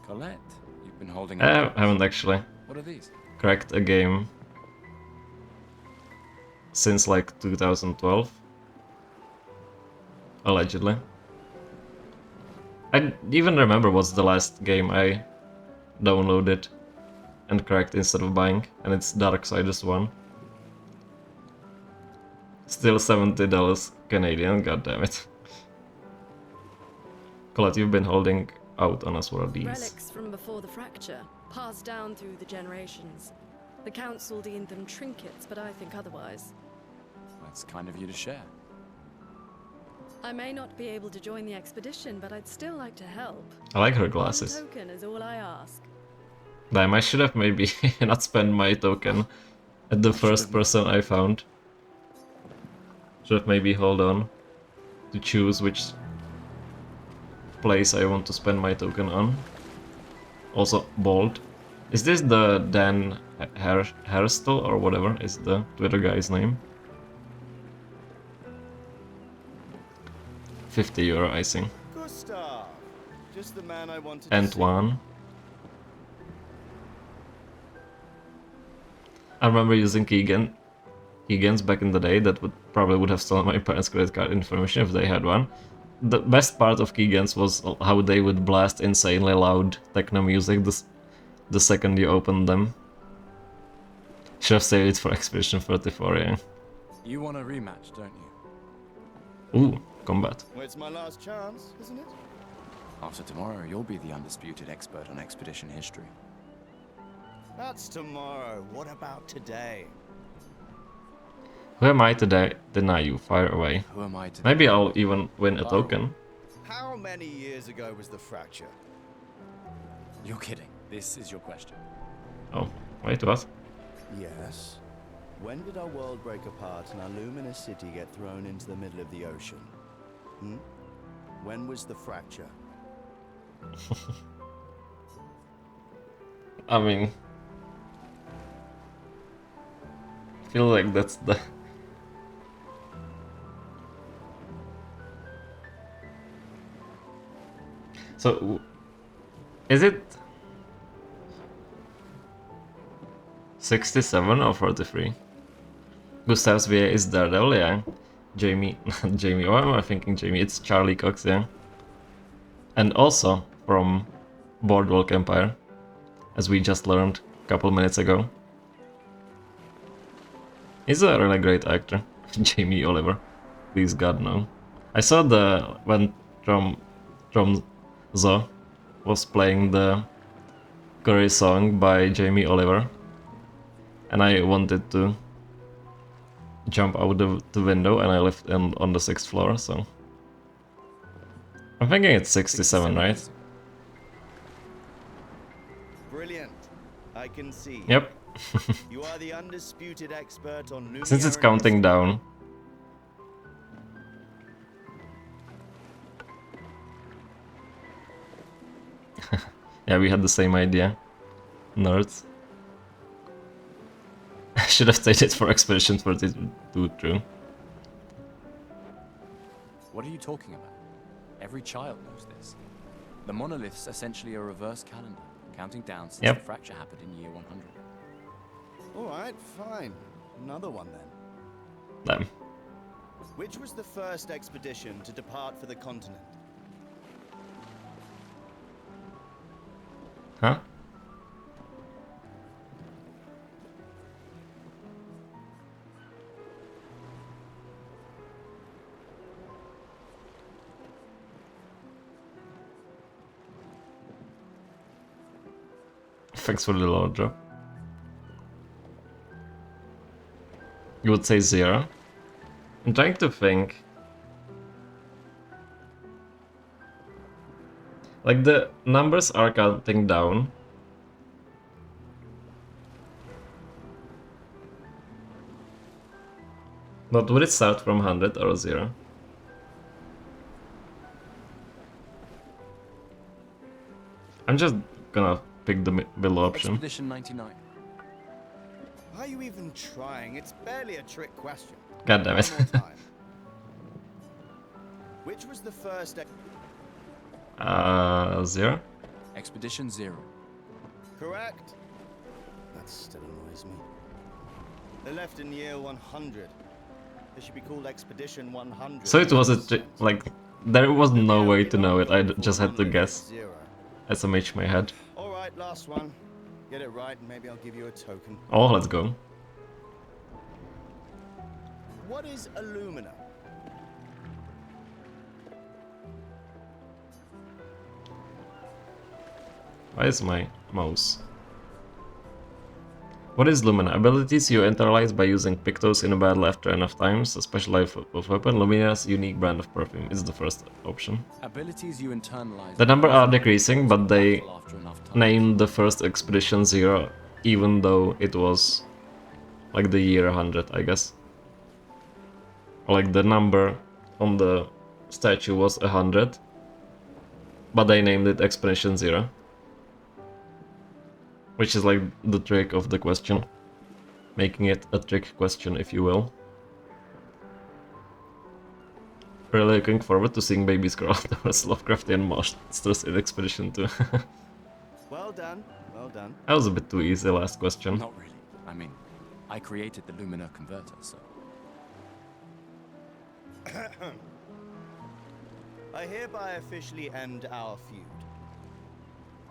Colette, you've been holding I on. haven't actually What are these? cracked a game since like 2012. Allegedly. I even remember what's the last game I downloaded and cracked instead of buying, and it's Darksiders 1. Still $70 Canadian, god damn it. Colette, you've been holding out on us. What are these? Relics from before the fracture, passed down through the generations. The council deemed them trinkets, but I think otherwise. That's kind of you to share. I may not be able to join the expedition, but I'd still like to help. I like her One glasses. token is all I ask. Damn, I should have maybe not spent my token at the first person I found. Should have maybe hold on to choose which place I want to spend my token on. Also, bold. Is this the Dan Harstel or whatever is the Twitter guy's name? €50, I see. Gustav, just the man I wanted to Antoine. I remember using Keegan's back in the day. That probably would have stolen my parents' credit card information if they had one. The best part of Keegan's was how they would blast insanely loud techno music the second you opened them. Should have saved it for Expedition 34, yeah. You want a rematch, don't you? Ooh, combat. Well, it's my last chance, isn't it? After tomorrow, you'll be the undisputed expert on expedition history. That's tomorrow. What about today? Who am I to deny you? Fire away. Who am I to Maybe I'll even win a token. How many years ago was the fracture? You're kidding. This is your question. Oh, wait, what? Yes. When did our world break apart and our luminous city get thrown into the middle of the ocean? When was the fracture? I mean, I feel like that's the... So, is it 67 or 43? Gustav's VA is Daredevil, yeah. Jamie, why am I thinking Jamie? It's Charlie Cox, yeah. And also from Boardwalk Empire, as we just learned a couple minutes ago. He's a really great actor, Jamie Oliver. Please God no. I saw when Zo was playing the Curry song by Jamie Oliver, and I wanted to jump out the window, and I lived on the 6th floor, so I'm thinking it's 67, right? I can see. Yep. You are the undisputed expert on Lumiere Since it's and counting down. Yeah, we had the same idea. Nerds. I should have stated for Expedition 42 true. What are you talking about? Every child knows this. The monolith's essentially a reverse calendar, counting down since the fracture happened in year 100. Alright, fine. Another one then. Damn. Which was the first expedition to depart for the continent? Huh? Thanks for the low drop. You would say 0? I'm trying to think. Like the numbers are counting down. But would it start from 100 or 0? I'm just gonna pick the below option. Expedition 99. Are you even trying? It's barely a trick question. God damn it. One more time. Which was the first 0? Expedition 0. Correct. That still annoys me. They left in year 100. They should be called Expedition 100. So it was like there was no way to know it. I just had to guess. SMH my head. All right, last one. Get it right, and maybe I'll give you a token. Oh, let's go. What is Illumina? Why is my mouse? What is Lumina? Abilities you internalize by using Pictos in a battle after enough times. A special life of weapon. Lumina's unique brand of perfume is the first option. Abilities you internalize. The number are decreasing, but they named the first expedition 0, even though it was like the year 100, I guess. Like the number on the statue was 100, but they named it Expedition 0. Which is like the trick of the question. Making it a trick question, if you will. Really looking forward to seeing babies grow up towards Lovecraftian monsters in Expedition 2. Well done, well done. That was a bit too easy, last question. Not really. I mean, I created the Lumina converter, so... I hereby officially end our feud.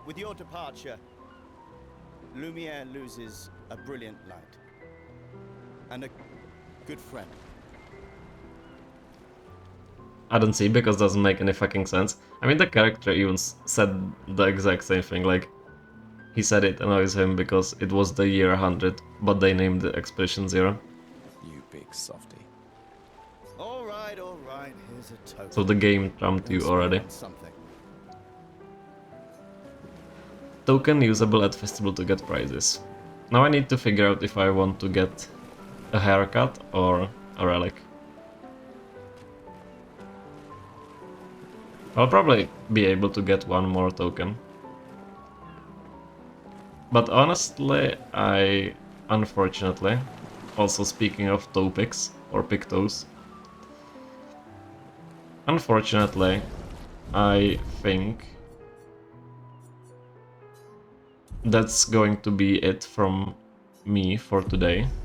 With your departure, Lumiere loses a brilliant light. And a good friend. I don't see, because it doesn't make any fucking sense. I mean, the character even said the exact same thing, like... He said it annoys him because it was the year 100, but they named the Expedition 0. You big softy. Alright, here's a token. So the game trumped you already. Something. Token usable at festival to get prizes. Now I need to figure out if I want to get a haircut or a relic. I'll probably be able to get one more token. But honestly, unfortunately, also speaking of topics or pictos, unfortunately, I think that's going to be it from me for today.